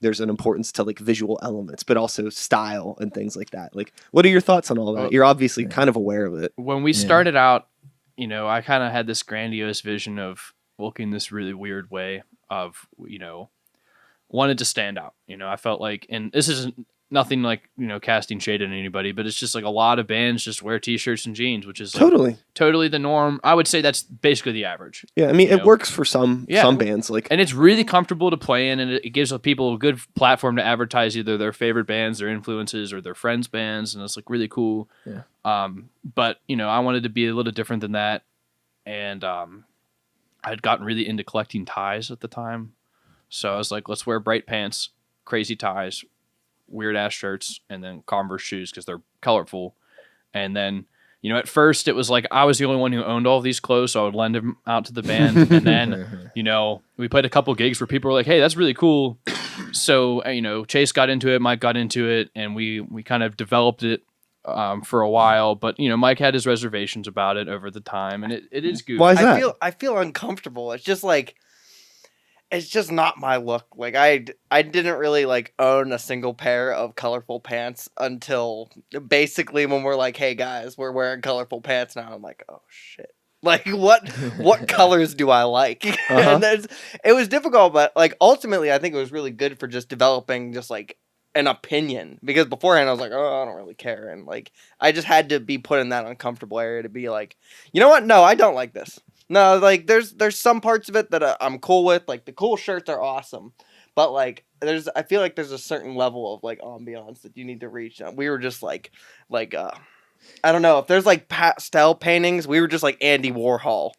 there's an importance to like visual elements, but also style and things like that. Like, what are your thoughts on all that? You're obviously kind of aware of it. When we started out, I kind of had this grandiose vision of looking this really weird way of, wanted to stand out. I felt like, and this isn't nothing like, casting shade at anybody, but it's just like a lot of bands just wear t-shirts and jeans, which is like totally the norm. I would say that's basically the average. Yeah, I mean, it works for some bands. Like, And it's really comfortable to play in, and it gives people a good platform to advertise either their favorite bands, their influences, or their friends' bands, and it's like really cool. Yeah. But I wanted to be a little different than that, and I had gotten really into collecting ties at the time, so I was like, let's wear bright pants, crazy ties, weird ass shirts, and then Converse shoes because they're colorful. And then at first it was like I was the only one who owned all of these clothes, so I would lend them out to the band. And then we played a couple gigs where people were like, hey, that's really cool. So Chase got into it, Mike got into it, and we kind of developed it for a while. But Mike had his reservations about it over the time, and it is goofy. why is that? I feel uncomfortable. It's just like, it's just not my look. Like, I didn't really like own a single pair of colorful pants until basically when we're like, hey guys, we're wearing colorful pants now. I'm like, oh shit. Like, what colors do I like? And it was difficult, but like ultimately I think it was really good for just developing just like an opinion, because beforehand I was like, oh, I don't really care, and like I just had to be put in that uncomfortable area to be like, you know what? No, I don't like this. No, like there's some parts of it that I'm cool with. Like, the cool shirts are awesome, but like I feel like there's a certain level of like ambiance that you need to reach. We were just like I don't know if there's like pastel paintings. We were just like Andy Warhol,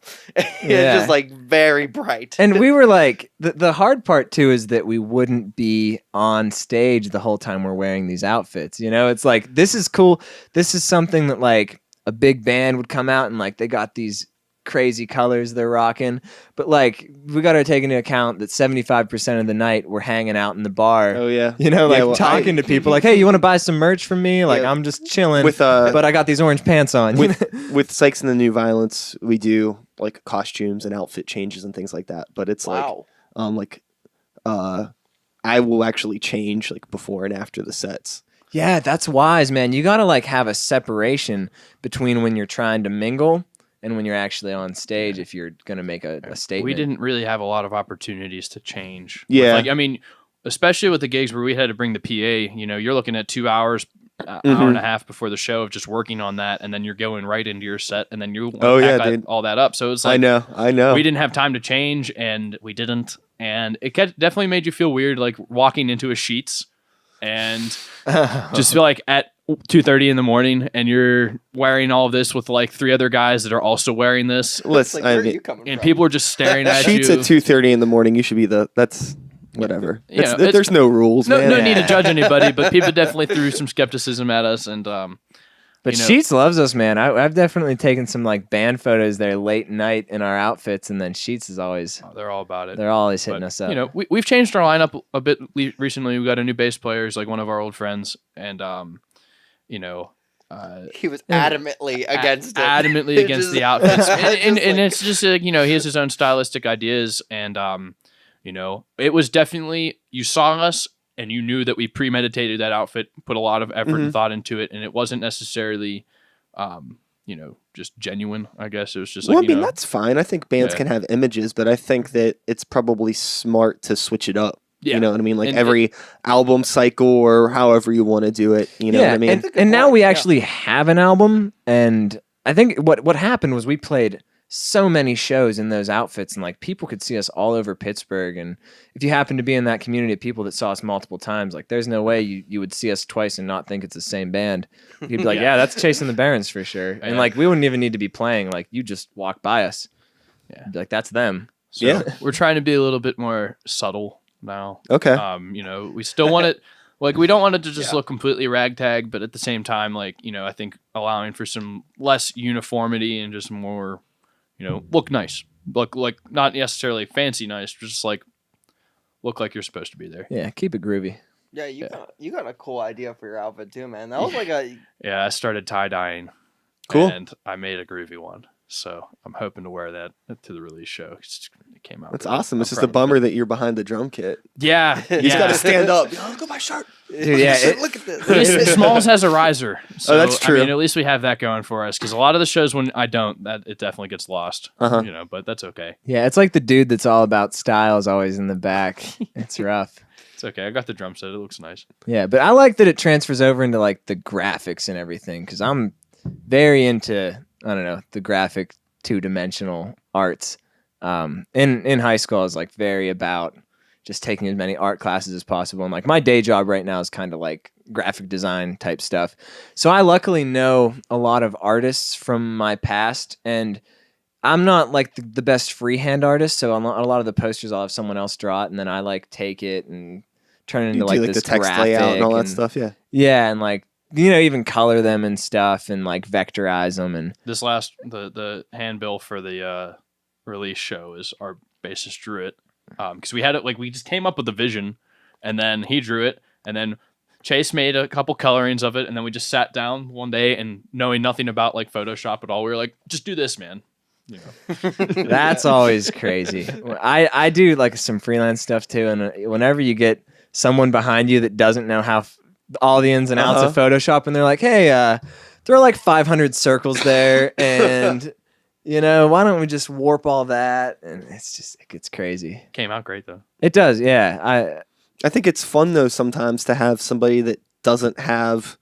just like very bright. And we were like, the hard part too is that we wouldn't be on stage the whole time we're wearing these outfits. It's like, this is cool. This is something that like a big band would come out and like they got these crazy colors they're rocking, but like we got to take into account that 75% of the night we're hanging out in the bar. Oh yeah, talking to people like, hey, you want to buy some merch from me? Like, I'm just chilling with but I got these orange pants on. with Sikes and the New Violence, we do like costumes and outfit changes and things like that. But it's Wow. like I will actually change like before and after the sets. Yeah, that's wise, man. You got to like have a separation between when you're trying to mingle and when you're actually on stage if you're going to make a statement. We didn't really have a lot of opportunities to change. Yeah. Like, I mean, especially with the gigs where we had to bring the PA, you know, you're looking at 2 hours, hour and a half before the show of just working on that, and then you're going right into your set, and then you pack all that up. So it's like I know. we didn't have time to change, and we didn't, and it definitely made you feel weird, like walking into a Sheets and just feel like at 2:30 in the morning, and you're wearing all of this with like 3 other guys that are also wearing this. Listen, Like, where are you coming And from? people are just staring at Sheets you. at 2:30 in the morning. You should be that's whatever. Yeah, There's no rules, no, man. no need to judge anybody, but people definitely threw some skepticism at us, and But you know- Sheets loves us, man. I've definitely taken some like band photos there late night in our outfits, and then Sheets is always they're all about it. they're always hitting But, us up. You know, we've changed our lineup a bit recently. We got a new bass player, who's like one of our old friends, and you know, He was adamantly against it. adamantly It against just- the outfits, and just like- it's just you know, he has his own stylistic ideas, and you know, it was definitely, you saw us and you knew that we premeditated that outfit, put a lot of effort and thought into it, and it wasn't necessarily you know, just genuine. I guess it was just like, Well, I you mean, know, that's fine. I think bands Yeah. can have images, but I think that it's probably smart to switch it up. Yeah. You know what I mean? Like And every album cycle or however you want to do it. You know what I mean? And now point, we yeah. actually have an album, and I think what happened was we played so many shows in those outfits, and like people could see us all over Pittsburgh. And if you happen to be in that community of people that saw us multiple times, like there's no way you would see us twice and not think it's the same band. You'd be like, Yeah. yeah, that's Chasing the Barons for sure. And Yeah. like we wouldn't even need to be playing. Like you just walk by us. Yeah. You'd be like that's them. so Yeah. we're trying to be a little bit more subtle now. Okay. You know, we still want it, like, we don't want it to just look completely ragtag, but at the same time, like, you know, I think allowing for some less uniformity and just more, you know, look nice. Look like not necessarily fancy nice, just like look like you're supposed to be there. Yeah, keep it groovy. Yeah, you got a cool idea for your outfit too, man. That was like a Yeah, I started tie-dyeing. Cool. And I made a groovy one. So I'm hoping to wear that to the release show. It came out. That's really- awesome. It's I'm just a proud of bummer that you're behind the drum kit. it. Yeah. You just got to stand up. Oh, look at my shirt. Dude, yeah, look at At least this. Smalls has a riser. So, that's true. I mean, at least we have that going for us. Because a lot of the shows when I don't, that it definitely gets lost. Uh-huh. You know, but that's okay. Yeah, it's like the dude that's all about style is always in the back. It's rough. It's okay. I got the drum set. It looks nice. Yeah, but I like that it transfers over into like the graphics and everything because I'm very into the graphic 2-dimensional arts. In high school, I was like very about just taking as many art classes as possible, and like my day job right now is kind of like graphic design type stuff. So I luckily know a lot of artists from my past, and I'm not like the best freehand artist. So on a lot of the posters, I'll have someone else draw it, and then I like take it and turn it into You like do like this the text graphic layout and all that and- stuff. Yeah. Yeah, and like even color them and stuff, and like vectorize them, and This last, the handbill for the release show is our bassist drew it. Because we had it, like, we just came up with the vision, and then he drew it, and then Chase made a couple colorings of it, and then we just sat down one day, and knowing nothing about like Photoshop at all, we were like, just do this, man. You know. that's always crazy. I do like some freelance stuff too, and whenever you get someone behind you that doesn't know how all the ins and outs of Photoshop, and they're like, hey, throw like 500 circles there, and why don't we just warp all that? And it gets crazy. Came out great though. It does, yeah. I think it's fun though sometimes to have somebody that doesn't have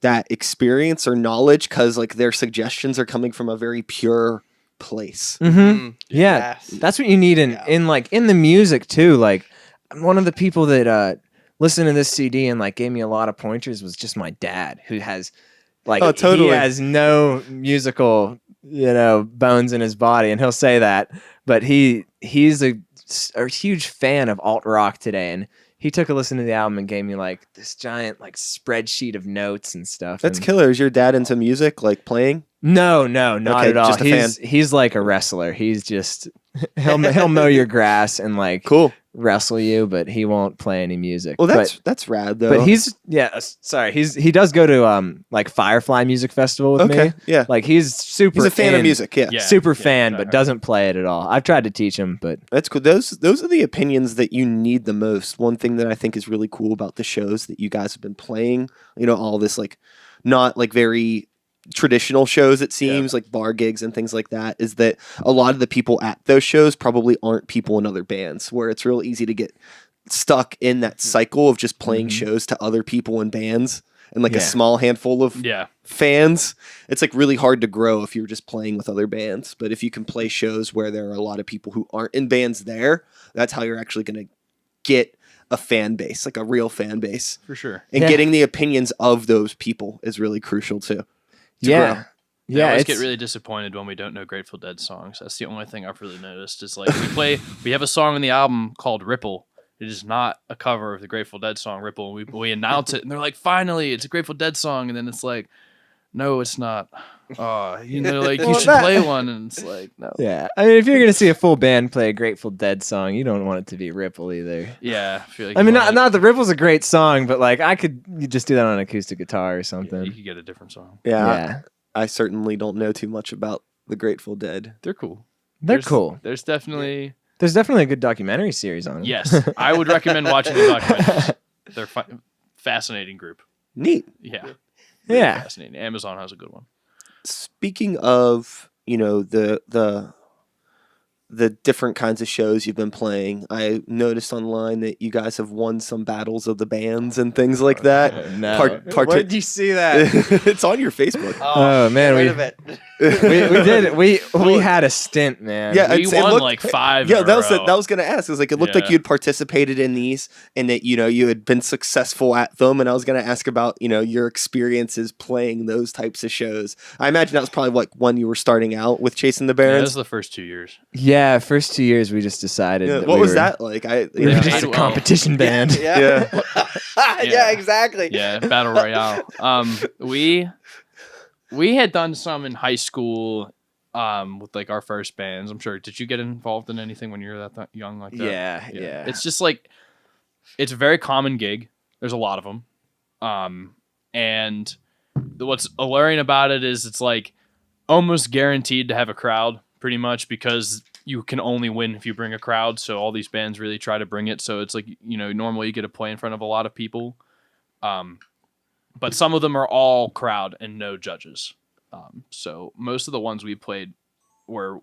that experience or knowledge because like their suggestions are coming from a very pure place. Yeah, Yes. that's what you need in the music too. Like one of the people that listened to this CD and like gave me a lot of pointers was just my dad, who has like totally. he has no musical bones in his body, and he'll say that, but he's a huge fan of alt rock today, and he took a listen to the album and gave me like this giant like spreadsheet of notes and stuff. That's and, killer. Is your dad into music, like playing? No, not Okay, at all. just a He's like a wrestler. He's just he'll mow your grass and like Cool. wrestle you, but he won't play any music. Well, that's rad though. But he does go to like Firefly Music Festival with me. Yeah. Like he's He's a fan of music. Yeah. super fan, but doesn't play it at all. I've tried to teach him, but That's cool. Those are the opinions that you need the most. One thing that I think is really cool about the shows that you guys have been playing, all this like not like very traditional shows, it seems, like bar gigs and things like that, is that a lot of the people at those shows probably aren't people in other bands, where it's real easy to get stuck in that cycle of just playing shows to other people in bands and like a small handful of fans. It's like really hard to grow if you're just playing with other bands. But if you can play shows where there are a lot of people who aren't in bands there, that's how you're actually going to get a fan base, like a real fan base. For sure. And getting the opinions of those people is really crucial too. Yeah. Grow. Yeah, I always get really disappointed when we don't know Grateful Dead songs. That's the only thing I've really noticed is like we have a song on the album called Ripple. It is not a cover of the Grateful Dead song Ripple. We announce it and they're like, finally, it's a Grateful Dead song. And then it's like, no, it's not. Oh, like you should play one. And it's like, no. Yeah. I mean, if you're going to see a full band play a Grateful Dead song, you don't want it to be Ripple either. Yeah. I feel like not that Ripple's a great song, but like you just do that on an acoustic guitar or something. Yeah, you could get a different song. Yeah. I certainly don't know too much about the Grateful Dead. They're cool. They're cool. There's definitely a good documentary series on it. Yes. I would recommend watching the documentaries. They're fascinating group. Neat. Yeah. Yeah. Fascinating. Amazon has a good one. Speaking of, the different kinds of shows you've been playing, I noticed online that you guys have won some battles of the bands and things like that. No. Where did you see that? It's on your Facebook. Oh man, we did it. We had a stint, man. Yeah, we won like 5. Yeah, in a row. that was gonna ask. It was like it looked like you'd participated in these and that you had been successful at them. And I was gonna ask about your experiences playing those types of shows. I imagine that was probably like when you were starting out with Chasing the Yeah, Barons. that was the first 2 years. Yeah, first 2 years we just decided. Yeah, that what we was were, that like? We were just a competition band. Yeah. Yeah, exactly. Yeah, battle royale. We had done some in high school with like our first bands. I'm sure. Did you get involved in anything when you were that young like that? Yeah. It's just like it's a very common gig. There's a lot of them. And what's alluring about it is it's like almost guaranteed to have a crowd pretty much because you can only win if you bring a crowd. So all these bands really try to bring it. So it's like, normally you get to play in front of a lot of people. But some of them are all crowd and no judges. So most of the ones we played were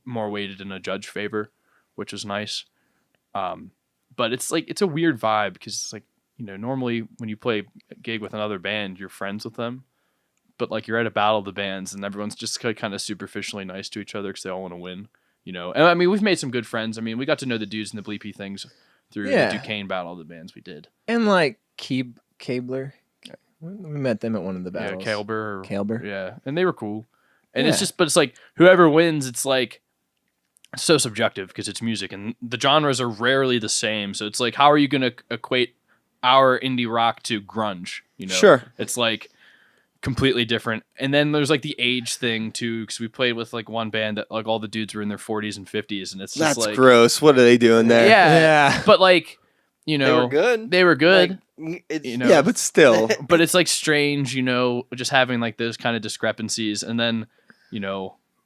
more weighted in a judge favor, which was nice. But it's like, it's a weird vibe because it's like, normally when you play a gig with another band, you're friends with them. But like you're at a battle of the bands and everyone's just kind of superficially nice to each other because they all want to win, And I mean, we've made some good friends. I mean, we got to know the dudes in the Bleepy things through the Duquesne battle of the bands we did. And like Cabler. We met them at one of the battles. Yeah, Calber. Yeah, and they were cool. And it's just, but it's like whoever wins, it's like it's so subjective because it's music and the genres are rarely the same. So it's like, how are you going to equate our indie rock to grunge? Sure. It's like completely different. And then there's like the age thing too, because we played with like one band that like all the dudes were in their 40s and 50s, and it's just that's like gross. What are they doing there? Yeah. But like, they were good. They were good. Like, Yeah, but still. But it's like strange, just having like those kind of discrepancies, and then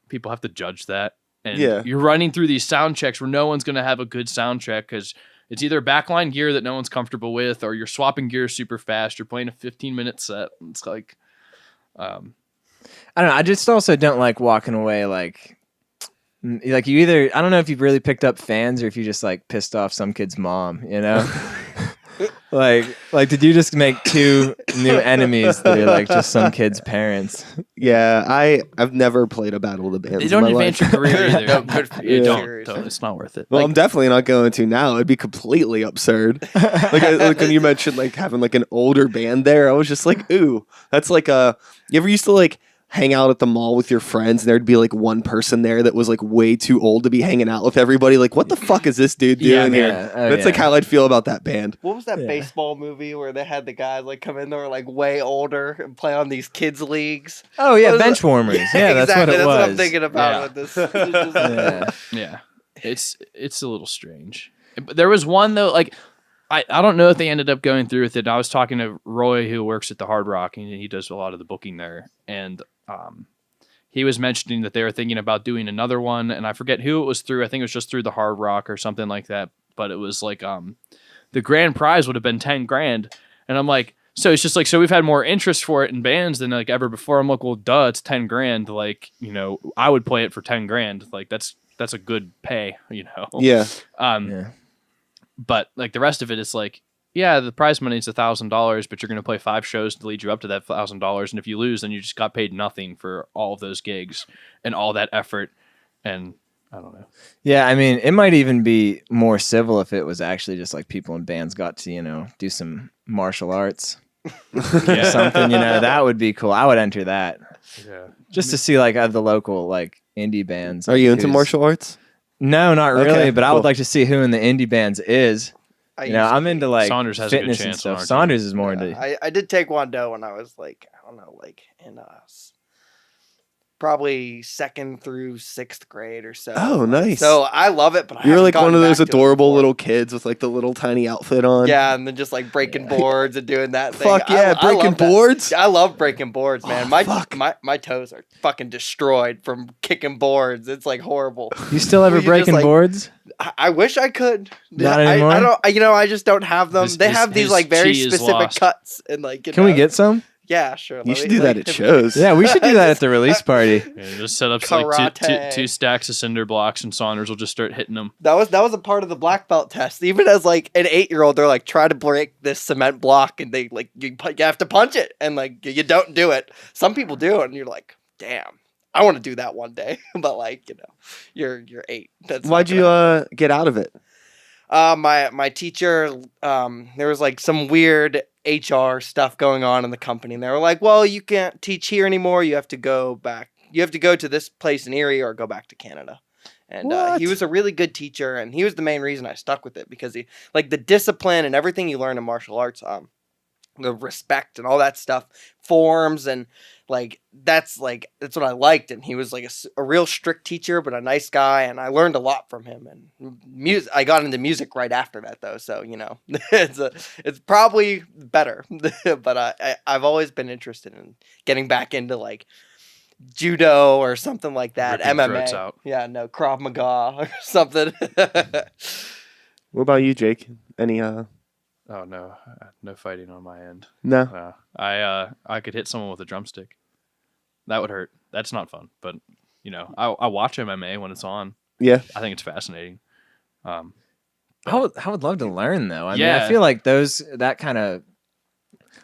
people have to judge that. And you're running through these sound checks where no one's going to have a good sound check because it's either backline gear that no one's comfortable with, or you're swapping gear super fast. You're playing a 15-minute set. It's like, I don't know. I just also don't like walking away like you either, I don't know if you've really picked up fans or if you just like pissed off some kid's mom, like did you just make 2 new enemies that are like just some kid's parents? Yeah, I've never played a battle of the bands. they don't in my advance life. your career either. No, good for you. Don't. It's not worth it. Well, I'm definitely not going to now. It'd be completely absurd. like when you mentioned like having like an older band there, I was just like, ooh, that's like you ever used to like hang out at the mall with your friends and there'd be like one person there that was like way too old to be hanging out with everybody. Like, what the fuck is this dude doing here? That's like how I'd feel about that band. What was that baseball movie where they had the guys like come in there like way older and play on these kids leagues? Oh yeah, bench warmers. Yeah, exactly. that's what it was. That's what I'm thinking about with this. Yeah, it's a little strange. But there was one though, like I don't know if they ended up going through with it. I was talking to Roy, who works at the Hard Rock, and he does a lot of the booking there, and he was mentioning that they were thinking about doing another one, and I forget who it was through. I think it was just through the Hard Rock or something like that. But it was like the grand prize would have been $10,000, and I'm like, so it's just like, so we've had more interest for it in bands than like ever before. I'm like, well, duh, it's $10,000. Like, you know, I would play it for $10,000. Like that's a good pay, you know. Yeah. But like the rest of it is like, yeah, the prize money is $1,000, but you're going to play 5 shows to lead you up to that $1,000. And if you lose, then you just got paid nothing for all of those gigs and all that effort. And I don't know. Yeah, I mean, it might even be more civil if it was actually just like people in bands got to, you know, do some martial arts or something, you know, that would be cool. I would enter that. Yeah. Just to see like the local like indie bands. Are you into martial arts? No, not really, Okay, but I cool. would like to see who in the indie bands is. You know, I'm into like Saunders has a good fitness and chance on stuff. our Saunders is more into. I did Taekwondo when I was like, I don't know, like in probably 2nd through 6th grade or so. Oh, nice. So I love it, but I You're haven't like one gotten of those back to it adorable before. little kids with like the little tiny outfit on. Yeah, and then just like breaking boards and doing that thing. Fuck yeah, I love breaking that. boards? I love breaking boards, man. Fuck. My toes are fucking destroyed from kicking boards. It's like horrible. You still ever You just, breaking like, boards? I wish I could. Not I anymore? don't. You know, I just don't have them. They have these like very chi is specific lost. cuts and like. You Can we know, get some? Yeah, sure. You should do that at shows. Yeah, we should do that at the release party. Yeah, just set up like Karate. two stacks of cinder blocks, and Saunders will just start hitting them. That was a part of the black belt test. Even as like an 8-year-old, they're like, try to break this cement block, and they like you have to punch it, and like you don't do it. Some people do it, and you're like, damn, I want to do that one day. But like, you know, you're 8. That's Why'd you get out of it? my teacher, there was like some weird HR stuff going on in the company, and they were like, well, you can't teach here anymore. You have to go back. You have to go to this place in Erie or go back to Canada. And he was a really good teacher, and he was the main reason I stuck with it, because he like the discipline and everything you learn in martial arts, the respect and all that stuff, forms, and like that's what I liked. And he was like a real strict teacher, but a nice guy, and I learned a lot from him. And music, I got into music right after that, though, so you know, it's probably better. But I've always been interested in getting back into like judo or something like that. Ripping MMA. throats out. Yeah, no, Krav Maga or something. What about you, Jake? Any Oh no, no fighting on my end. No. I could hit someone with a drumstick. That would hurt. That's not fun. But you know, I watch MMA when it's on. Yeah. I think it's fascinating. I would love to learn though. I mean, Yeah. I feel like that kind of,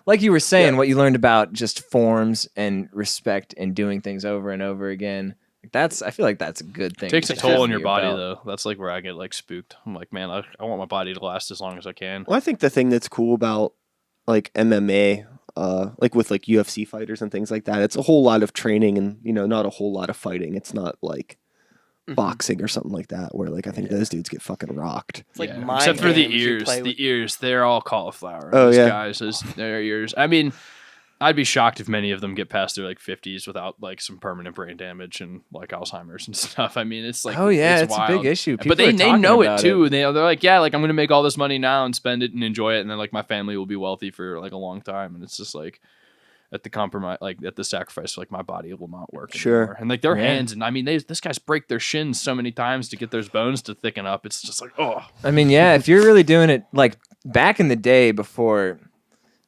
like you were saying, what you learned about just forms and respect and doing things over and over again. I feel like that's a good thing. It takes a to toll have on under your body belt. though. That's like where I get like spooked. I'm like, man, I want my body to last as long as I can. Well, I think the thing that's cool about like MMA, like with like UFC fighters and things like that, it's a whole lot of training and, you know, not a whole lot of fighting. It's not like boxing or something like that, where like I think those dudes get fucking rocked. It's like Yeah. mind Except for the games you ears. play with. The ears, they're all cauliflower. Oh, These yeah. guys, their ears. I mean, I'd be shocked if many of them get past their like 50s without like some permanent brain damage and like Alzheimer's and stuff. I mean, it's like, Oh yeah, it's a wild. big issue. But People they are talking know it about too. They're like, yeah, like I'm gonna make all this money now and spend it and enjoy it, and then like my family will be wealthy for like a long time. And it's just like at the compromise, like at the sacrifice, like my body will not work Sure. anymore. And like their Yeah. hands, and I mean, this guys break their shins so many times to get those bones to thicken up. It's just like, oh, I mean, yeah, if you're really doing it like back in the day before,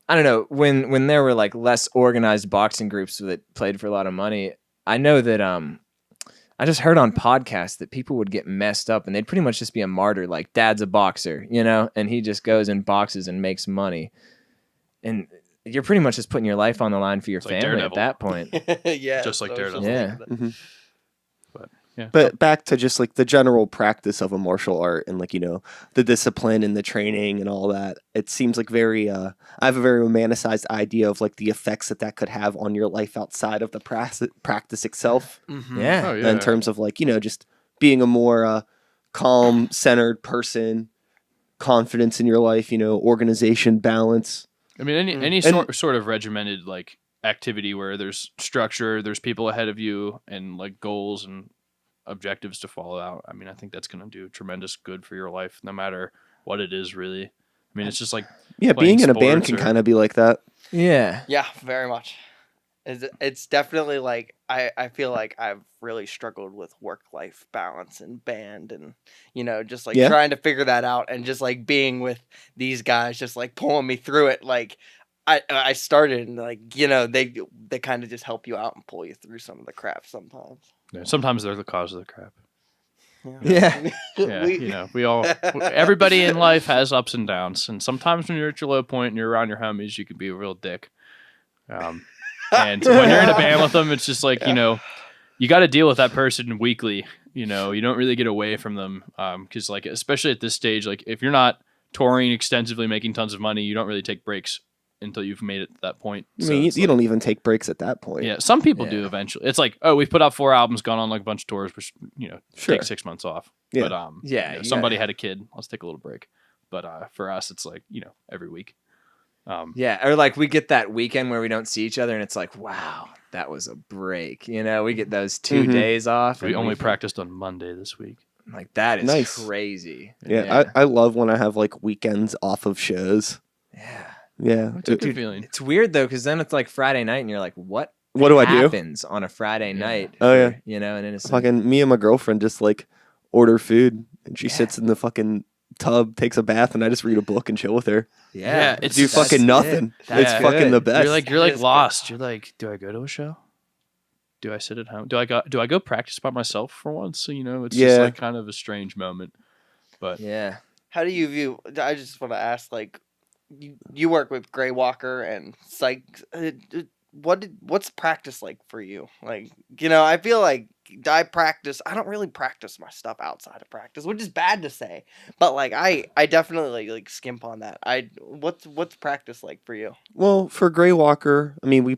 I don't know, when there were like less organized boxing groups that played for a lot of money, I know that I just heard on podcasts that people would get messed up and they'd pretty much just be a martyr, like dad's a boxer, you know, and he just goes and boxes and makes money. And you're pretty much just putting your life on the line for your It's like family at Daredevil. that point. Yeah, Just like so I was Daredevil. just Yeah. thinking that. Yeah. But back to just like the general practice of a martial art and like, the discipline and the training and all that. It seems like I have a very romanticized idea of like the effects that could have on your life outside of the practice itself. Yeah. Oh, yeah. In terms of like, just being a more calm, centered person, confidence in your life, organization, balance. I mean, any sort of regimented like activity where there's structure, there's people ahead of you, and like goals and objectives to follow out. I mean, I think that's going to do tremendous good for your life, no matter what it is. Really, I mean, it's just like being in a band can kind of be like that. Yeah. Yeah, very much. It's definitely like I feel like I've really struggled with work-life balance and band and just like trying to figure that out and just like being with these guys just like pulling me through it. Like I started and like they kind of just help you out and pull you through some of the crap sometimes. Yeah, sometimes they're the cause of the crap. Yeah. Yeah, we all everybody in life has ups and downs, and sometimes when you're at your low point and you're around your homies, you can be a real dick. And when you're in a band with them, it's just like, you got to deal with that person weekly. You don't really get away from them. Because like, especially at this stage, like if you're not touring extensively, making tons of money, you don't really take breaks until you've made it to that point. I mean, you don't even take breaks at that point. Yeah. Some people do eventually. It's like, oh, we've put out 4 albums, gone on like a bunch of tours, which, take 6 months off. Yeah. But, somebody had a kid. Let's take a little break. But for us, it's like, every week. Or like we get that weekend where we don't see each other and it's like, wow, that was a break. We get those 2 days off. We only practiced on Monday this week. Like that is nice. Crazy. Yeah. I love when I have like weekends off of shows. Yeah. Yeah. It's a good feeling. It's weird though, because then it's like Friday night and you're like, what do I do? happens on a Friday night? Oh, yeah. And innocent. Fucking me and my girlfriend just like order food and she sits in the fucking tub, takes a bath, and I just read a book and chill with her. Yeah. It's do fucking nothing. It's fucking the best. You're like lost. You're like, do I go to a show? Do I sit at home? Do I go practice by myself for once? It's just like kind of a strange moment. But yeah. How do you view? I just want to ask, like, you work with Gray Walker and Sikes. What's practice like for you? Like, I feel like I don't really practice my stuff outside of practice, which is bad to say, but like I definitely like skimp on that. What's practice like for you? Well, for Gray Walker, I mean, we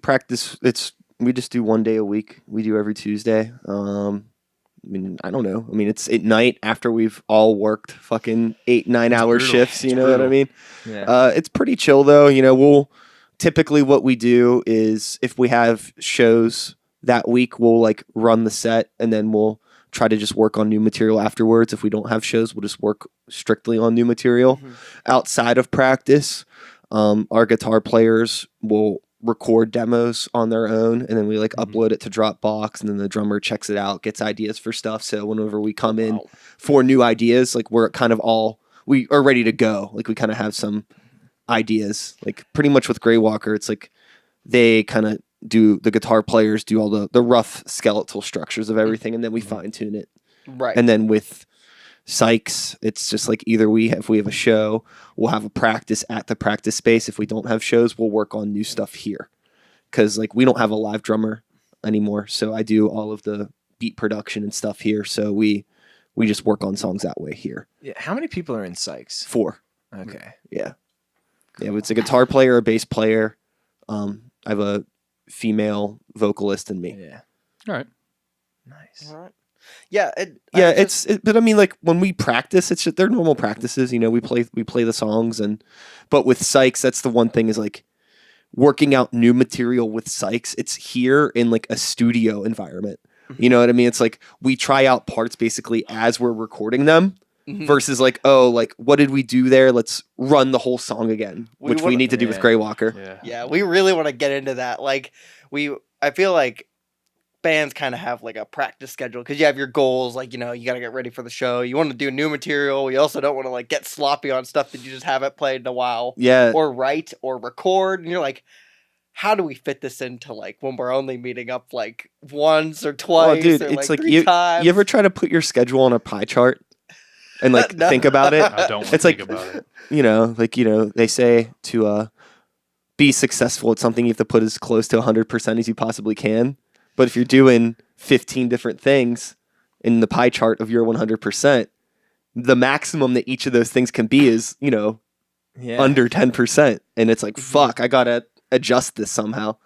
just do 1 day a week. We do every Tuesday. I mean, I don't know. I mean, it's at night after we've all worked fucking 8-9 hour shifts. You know what I mean? Yeah. It's pretty chill though. We'll typically what we do is if we have shows that week, we'll like run the set and then we'll try to just work on new material afterwards. If we don't have shows, we'll just work strictly on new material. Outside of practice. Our guitar players will record demos on their own and then we like upload it to Dropbox and then the drummer checks it out, gets ideas for stuff. So whenever we come in for new ideas, like we're kind of we are ready to go. Like we kind of have some ideas. Like pretty much with Gray Walker, it's like they kind of the guitar players do all the rough skeletal structures of everything and then we fine tune it. Right. And then with Sikes, it's just like either if we have a show, we'll have a practice at the practice space. If we don't have shows, we'll work on new stuff here. Because like we don't have a live drummer anymore, so I do all of the beat production and stuff here. So we just work on songs that way here. Yeah. How many people are in Sikes? 4. Okay. Yeah. Yeah, it's a guitar player, a bass player. I have a female vocalist and me. Yeah. all right. Nice. All right. Yeah. But I mean, like when we practice, it's just they're normal practices. We play the songs, but with Sikes, that's the one thing is like working out new material with Sikes. It's here in like a studio environment. You know what I mean? It's like we try out parts basically as we're recording them. Versus like, oh, like what did we do there? Let's run the whole song again, which we need to do with Gray Walker. Yeah, we really want to get into that. Like I feel like bands kind of have like a practice schedule because you have your goals. Like you got to get ready for the show. You want to do new material. You also don't want to like get sloppy on stuff that you just haven't played in a while. Yeah, or write or record. And you're like, how do we fit this into like when we're only meeting up like once or twice? Oh, dude, or, it's like you 3 times? You ever try to put your schedule on a pie chart? And like No. think about it. I don't want to It's think like about it. They say to be successful at something, you have to put as close to 100% as you possibly can. But if you're doing 15 different things, in the pie chart of your 100%, the maximum that each of those things can be is, under 10%. And it's like, fuck, I got to adjust this somehow.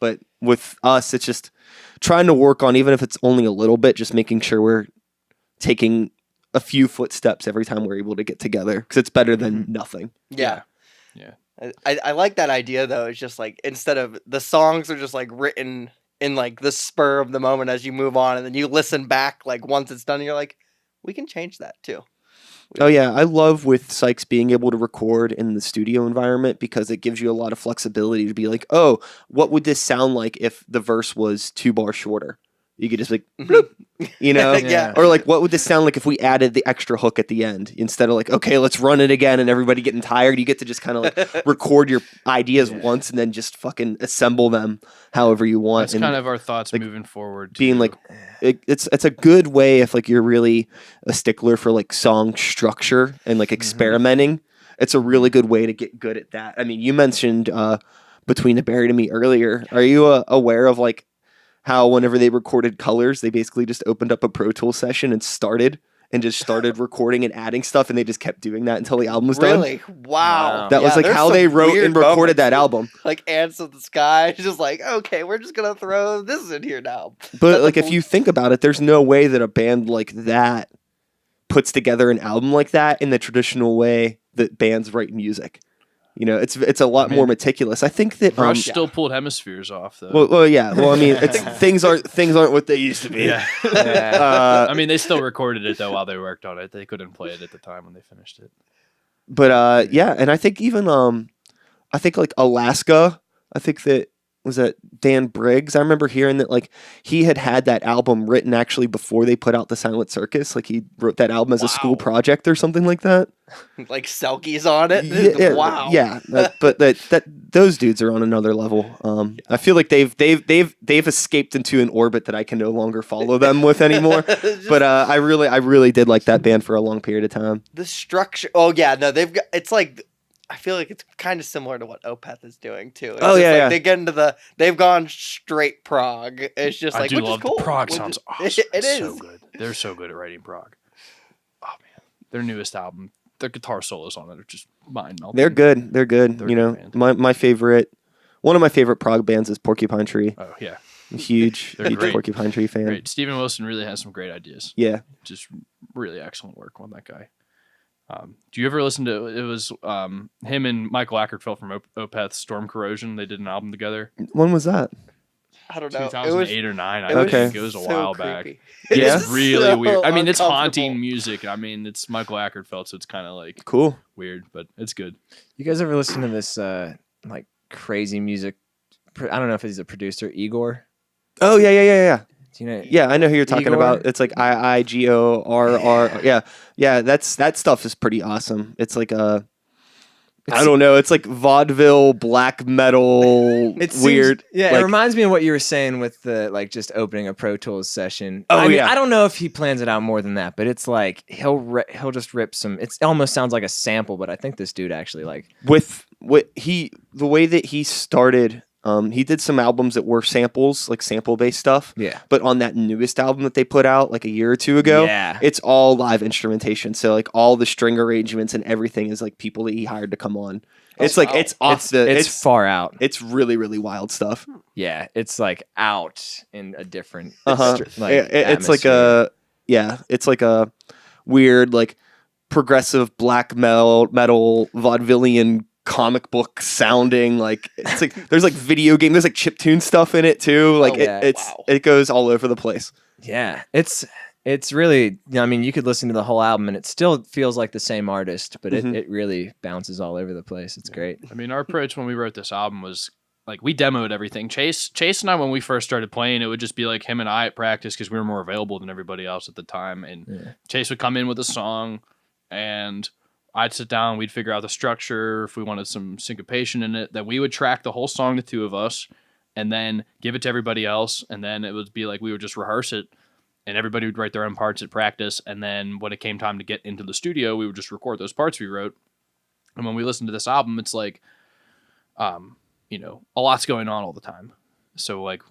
But with us, it's just trying to work on, even if it's only a little bit, just making sure we're taking a few footsteps every time we're able to get together, because it's better than nothing. Yeah. Yeah. I like that idea though. It's just like, instead of the songs are just like written in like the spur of the moment as you move on, and then you listen back like once it's done and you're like, we can change that too. Oh yeah, I love with Sikes being able to record in the studio environment, because it gives you a lot of flexibility to be like, oh, what would this sound like if the verse was 2 bars shorter? You could just like, bloop, Yeah. Or like, what would this sound like if we added the extra hook at the end instead of like, okay, let's run it again, and everybody getting tired. You get to just kind of like record your ideas once and then just fucking assemble them however you want. That's kind of our thoughts moving forward. Being like, it's a good way if like you're really a stickler for like song structure and like experimenting. It's a really good way to get good at that. I mean, you mentioned Between the Buried and Me earlier. Are you aware of like how whenever they recorded Colors, they basically just opened up a Pro Tools session and started recording and adding stuff, and they just kept doing that until the album was done? Really? Wow. That was like there's how some they wrote weird and recorded moments. that album. Like Ants of the Sky. It's just like, okay, we're just going to throw this in here now. But like, if you think about it, there's no way that a band like that puts together an album like that in the traditional way that bands write music. It's a lot more meticulous. I think that Rush still pulled Hemispheres off though. Well, yeah. Well, I mean, things aren't what they used to be. Yeah. I mean, they still recorded it though while they worked on it. They couldn't play it at the time when they finished it. But yeah, and I think even I think like Alaska. I think that was that Dan Briggs. I remember hearing that like he had that album written actually before they put out the Silent Circus. Like he wrote that album as a school project or something like that. Like Selkies on it. Yeah, Wow. Yeah, but those dudes are on another level. I feel like they've escaped into an orbit that I can no longer follow them with anymore. But I really did like that band for a long period of time. The structure. Oh yeah, no, they've got. It's like, I feel like it's kind of similar to what Opeth is doing too. It's just yeah. They get into they've gone straight prog. It's just like, I do which love is cool. the prog Which sounds is- awesome. It is. So good. They're so good at writing prog. Oh man, their newest album, their guitar solos on it are just mind melting. They're good. They're good. They're good band. My favorite, one of my favorite prog bands is Porcupine Tree. Oh yeah, Huge They're great. Porcupine Tree fan. great. Steven Wilson really has some great ideas. Yeah. Just really excellent work on that guy. Do you ever listen to it? Was him and Michael Ackerfeld from Opeth's Storm Corrosion? They did an album together. When was that? I don't know. 2008 or 9. I it was think it was a so while creepy. back. Yeah? It's really So weird. I mean, it's uncomfortable. haunting music. I mean, it's Michael Ackerfeld, so it's kind of like Cool. weird, but it's good. You guys ever listen to this like crazy music? I don't know if he's a producer, Igor. Oh yeah. Do you know? Yeah, I know who you're talking Igor? about. It's like IIGORR. Yeah. That stuff is pretty awesome. It's like I don't know. It's like vaudeville, black metal, It seems- weird. Yeah, like, it reminds me of what you were saying with the like just opening a Pro Tools session. Oh, I mean, yeah. I don't know if he plans it out more than that, but it's like he'll just rip some. It almost sounds like a sample, but I think this dude actually like. with the way that he started. He did some albums that were samples, like sample-based stuff. Yeah. But on that newest album that they put out like a year or two ago, Yeah. it's all live instrumentation. So like all the string arrangements and everything is like people that he hired to come on. It's like wow. it's off It's far out. it's really really wild stuff. Yeah, it's like out in a different. It's like atmosphere. it's like a weird like progressive black metal vaudevillian comic book sounding, like it's like there's like video game, there's like chiptune stuff in it too, like yeah. it goes all over the place. Yeah, it's really. I mean, you could listen to the whole album and it still feels like the same artist, but it really bounces all over the place. It's great. I mean, our approach when we wrote this album was like we demoed everything. Chase and I, when we first started playing, it would just be like him and I at practice because we were more available than everybody else at the time. And Chase would come in with a song, and I'd sit down, we'd figure out the structure, if we wanted some syncopation in it, then we would track the whole song, the two of us, and then give it to everybody else, and then it would be like we would just rehearse it, and everybody would write their own parts at practice, and then when it came time to get into the studio, we would just record those parts we wrote. And when we listen to this album, it's like, a lot's going on all the time. So like,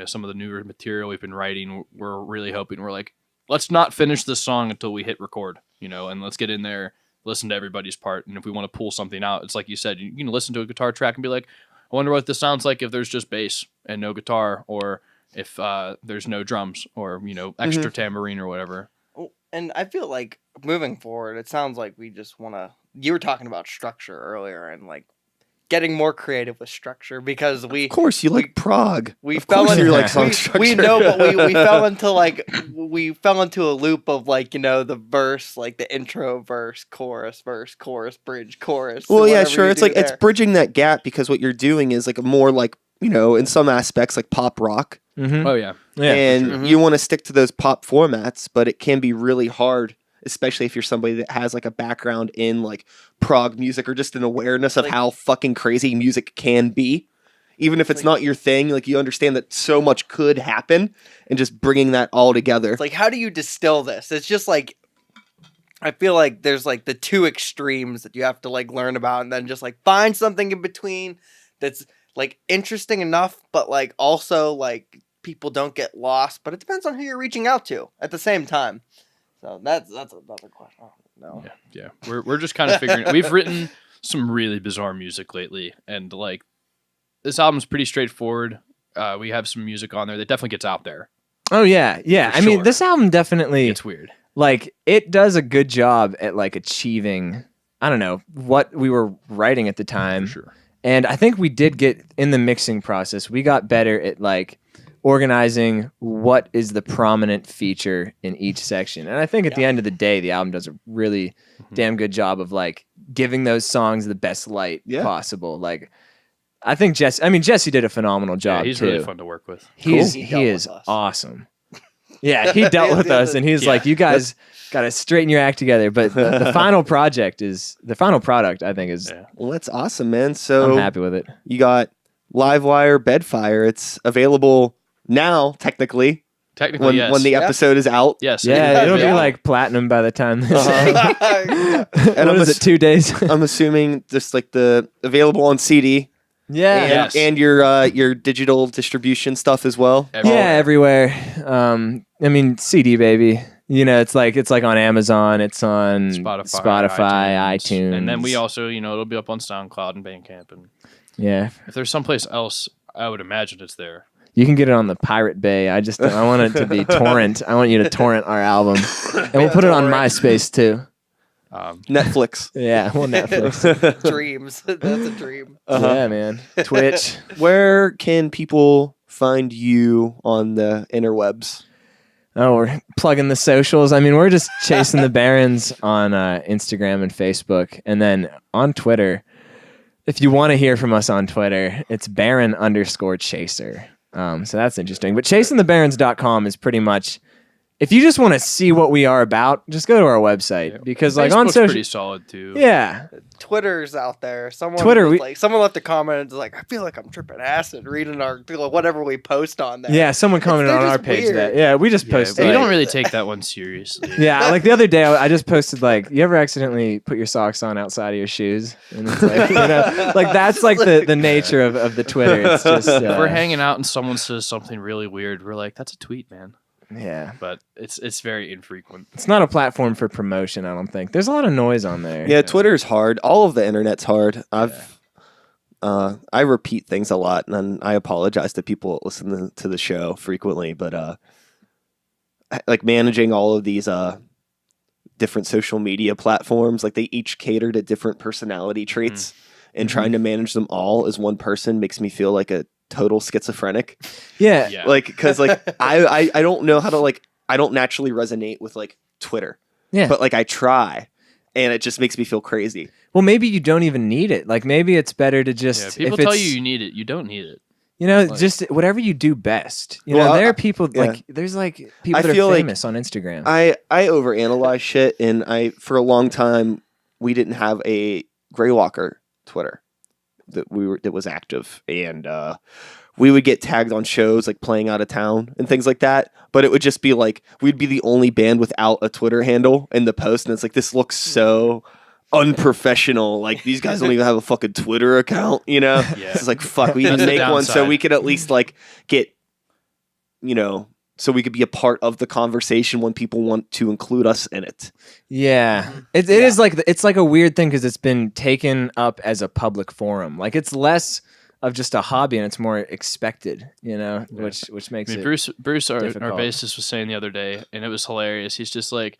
some of the newer material we've been writing, we're really hoping we're like, let's not finish this song until we hit record, and let's get in there, listen to everybody's part. And if we want to pull something out, it's like you said, you can listen to a guitar track and be like, I wonder what this sounds like if there's just bass and no guitar, or if there's no drums, or, extra tambourine or whatever. And I feel like moving forward, it sounds like we just want to, you were talking about structure earlier and like getting more creative with structure, because we, of course, you like prog. We of fell course into you like song structure. We know, but we fell into a loop of like, the verse, like the intro, verse, chorus, bridge, chorus. Well, yeah, sure. It's like there. it's bridging that gap, because what you're doing is like a more like, in some aspects like pop rock. Mm-hmm. Oh yeah, and sure. you want to stick to those pop formats, but it can be really hard, especially if you're somebody that has like a background in like prog music, or just an awareness of how fucking crazy music can be. Even if it's not your thing, like you understand that so much could happen, and just bringing that all together. It's like, how do you distill this? It's just like, I feel like there's like the two extremes that you have to like learn about, and then just like find something in between that's like interesting enough, but like also like people don't get lost. But it depends on who you're reaching out to at the same time. So that's another question. No. Yeah. We're just kind of figuring. We've written some really bizarre music lately, and like this album's pretty straightforward. We have some music on there that definitely gets out there. Oh yeah. For I mean, sure. this album definitely, It's weird. like, it does a good job at like achieving, I don't know, what we were writing at the time. For sure. And I think we did get, in the mixing process, we got better at like organizing what is the prominent feature in each section. And I think at the end of the day, the album does a really damn good job of like giving those songs the best light possible. Like, I think Jesse did a phenomenal job. Yeah, he's too. really fun to work with. He is awesome. Yeah, he dealt with us, and he's like, you guys got to straighten your act together. But the final product, I think, is. Yeah. Well, that's awesome, man. So I'm happy with it. You got Livewire Bedfire. It's available now, technically. Technically, yes. When the episode is out. Yes. Yeah, it'll be like platinum by the time. This And what is it? 2 days. I'm assuming just like the available on CD. Yeah. Yes. And your digital distribution stuff as well. Everywhere. I mean, CD baby. It's like on Amazon. It's on Spotify, iTunes. And then we also, it'll be up on SoundCloud and Bandcamp. And if there's someplace else, I would imagine it's there. You can get it on the Pirate Bay. I want it to be torrent. I want you to torrent our album, and we'll put it on MySpace too. Netflix. Yeah, well, Netflix. Dreams. That's a dream. Yeah, man. Twitch. Where can people find you on the interwebs? Oh, we're plugging the socials. I mean, we're just chasing the Barons on Instagram and Facebook. And then on Twitter, if you want to hear from us on Twitter, it's Baron_Chaser. So that's interesting. But chasingthebarons.com is pretty much, if you just want to see what we are about, just go to our website. Because like on Facebook's social, pretty solid too. Yeah. Twitter's out there. Someone left a comment and was like, I feel like I'm tripping acid reading our whatever we post on there. Yeah, someone commented on our page that. We just posted. We don't really take that one seriously. Yeah, like the other day I just posted like, you ever accidentally put your socks on outside of your shoes? And it's like, like that's like the nature of the Twitter. It's just if we're hanging out and someone says something really weird, we're like, that's a tweet, man. Yeah, but it's very infrequent. It's not a platform for promotion, I don't think. There's a lot of noise on there. Yeah, Twitter's hard. All of the internet's hard. I repeat things a lot, and I apologize to people that listen to the show frequently. But like managing all of these different social media platforms, like they each cater to different personality traits, and trying to manage them all as one person makes me feel like a total schizophrenic. Yeah. Like, because like I don't know how to like, I don't naturally resonate with like Twitter. Yeah. But like I try, and it just makes me feel crazy. Well, maybe you don't even need it. Like maybe it's better to just. People tell you need it, you don't need it. Just whatever you do best. There are people like there's like people that are famous on Instagram. I overanalyze shit, and for a long time we didn't have a Greywalker Twitter that was active, and we would get tagged on shows like playing out of town and things like that, but it would just be like we'd be the only band without a Twitter handle in the post, and it's like, this looks so unprofessional. Like these guys don't even have a fucking Twitter account, It's like, fuck, we need to make one so we could at least like get so we could be a part of the conversation when people want to include us in it. Yeah, it is like it's like a weird thing because it's been taken up as a public forum. Like it's less of just a hobby and it's more expected, which makes it. Bruce, our bassist, was saying the other day, and it was hilarious. He's just like,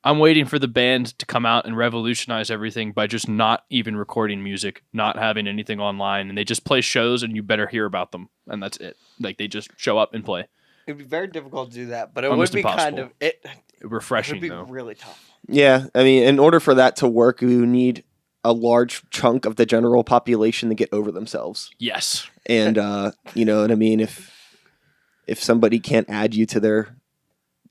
I'm waiting for the band to come out and revolutionize everything by just not even recording music, not having anything online, and they just play shows and you better hear about them, and that's it. Like they just show up and play. It'd be very difficult to do that, but it Almost would be impossible. kind of refreshing. It would be though. really tough. Yeah, I mean, in order for that to work, we need a large chunk of the general population to get over themselves. Yes, and you know what I mean. If somebody can't add you to their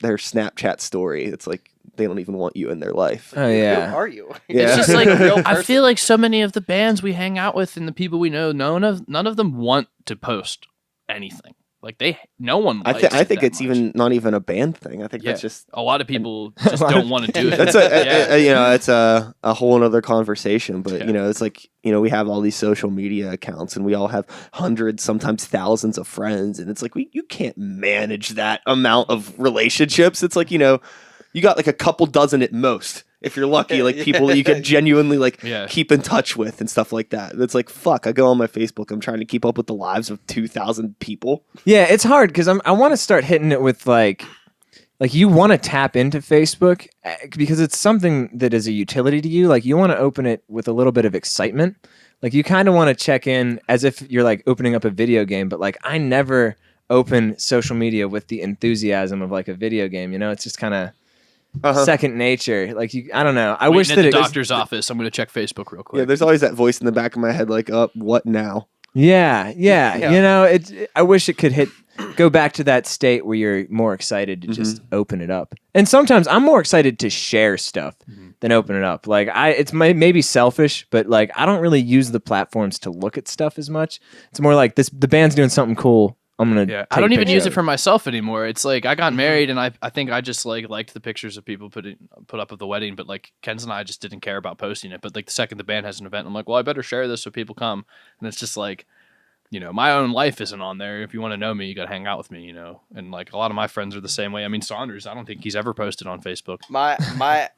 Snapchat story, it's like they don't even want you in their life. Oh yeah, Who are you? Yeah. It's just like I feel like so many of the bands we hang out with and the people we know, none of them want to post anything. Like no one. Likes I think it's much. even not even a band thing. I think that's just a lot of people just don't want to do it. That's it's a whole other conversation. But it's like we have all these social media accounts and we all have hundreds, sometimes thousands of friends, and it's like you can't manage that amount of relationships. It's like you got like a couple dozen at most. If you're lucky, like people that you can genuinely keep in touch with and stuff like that. It's like, fuck, I go on my Facebook. I'm trying to keep up with the lives of 2,000 people. Yeah, it's hard because I want to start hitting it with like you want to tap into Facebook because it's something that is a utility to you. Like you want to open it with a little bit of excitement. Like you kind of want to check in as if you're like opening up a video game. But like I never open social media with the enthusiasm of like a video game. It's just kind of second nature. Like I don't know. I wish that at the it doctor's office. I'm going to check Facebook real quick. Yeah, there's always that voice in the back of my head, like, what now? Yeah. I wish it could go back to that state where you're more excited to just open it up. And sometimes I'm more excited to share stuff than open it up. Like it's maybe selfish, but like I don't really use the platforms to look at stuff as much. It's more like the band's doing something cool. I'm gonna. I don't even use it for myself anymore. It's like I got married, and I think I just liked the pictures of people put up of the wedding. But like Ken's and I just didn't care about posting it. But like the second the band has an event, I'm like, well, I better share this so people come. And it's just like, my own life isn't on there. If you want to know me, you got to hang out with me. And like a lot of my friends are the same way. I mean, Saunders, I don't think he's ever posted on Facebook. My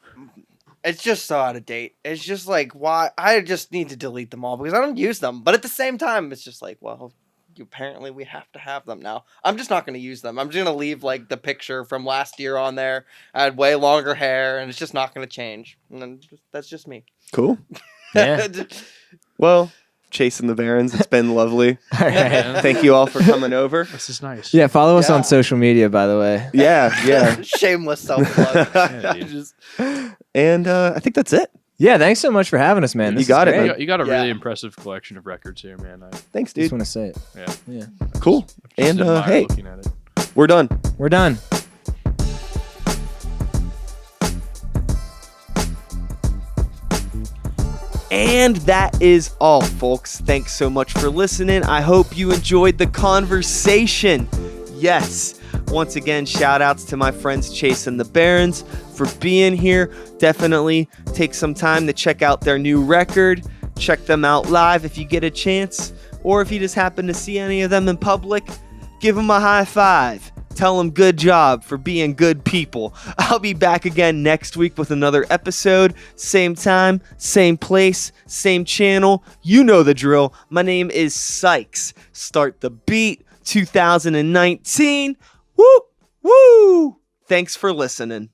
it's just so out of date. It's just like why I just need to delete them all because I don't use them. But at the same time, it's just like, well. Apparently we have to have them now. I'm just not going to use them. I'm just going to leave like the picture from last year on there. I had way longer hair and it's just not going to change. And then that's just me. Cool. Yeah. Well, chasing the Barons, it's been lovely. All right. Thank you all for coming over. This is nice. Yeah, follow us on social media, by the way. Yeah. Shameless self-plug. And I think that's it. Yeah, thanks so much for having us, man. You got it, great. man. You got a really impressive collection of records here, man. Thanks, Just dude. want to say it. Yeah. Cool. And hey, looking at it. we're done. We're done. And that is all, folks. Thanks so much for listening. I hope you enjoyed the conversation. Yes. Once again, shout outs to my friends Chase and the Barons for being here. Definitely take some time to check out their new record. Check them out live if you get a chance. Or if you just happen to see any of them in public, give them a high five. Tell them good job for being good people. I'll be back again next week with another episode. Same time, same place, same channel. You know the drill. My name is Sikes. Start the beat 2019. Woo! Woo! Thanks for listening.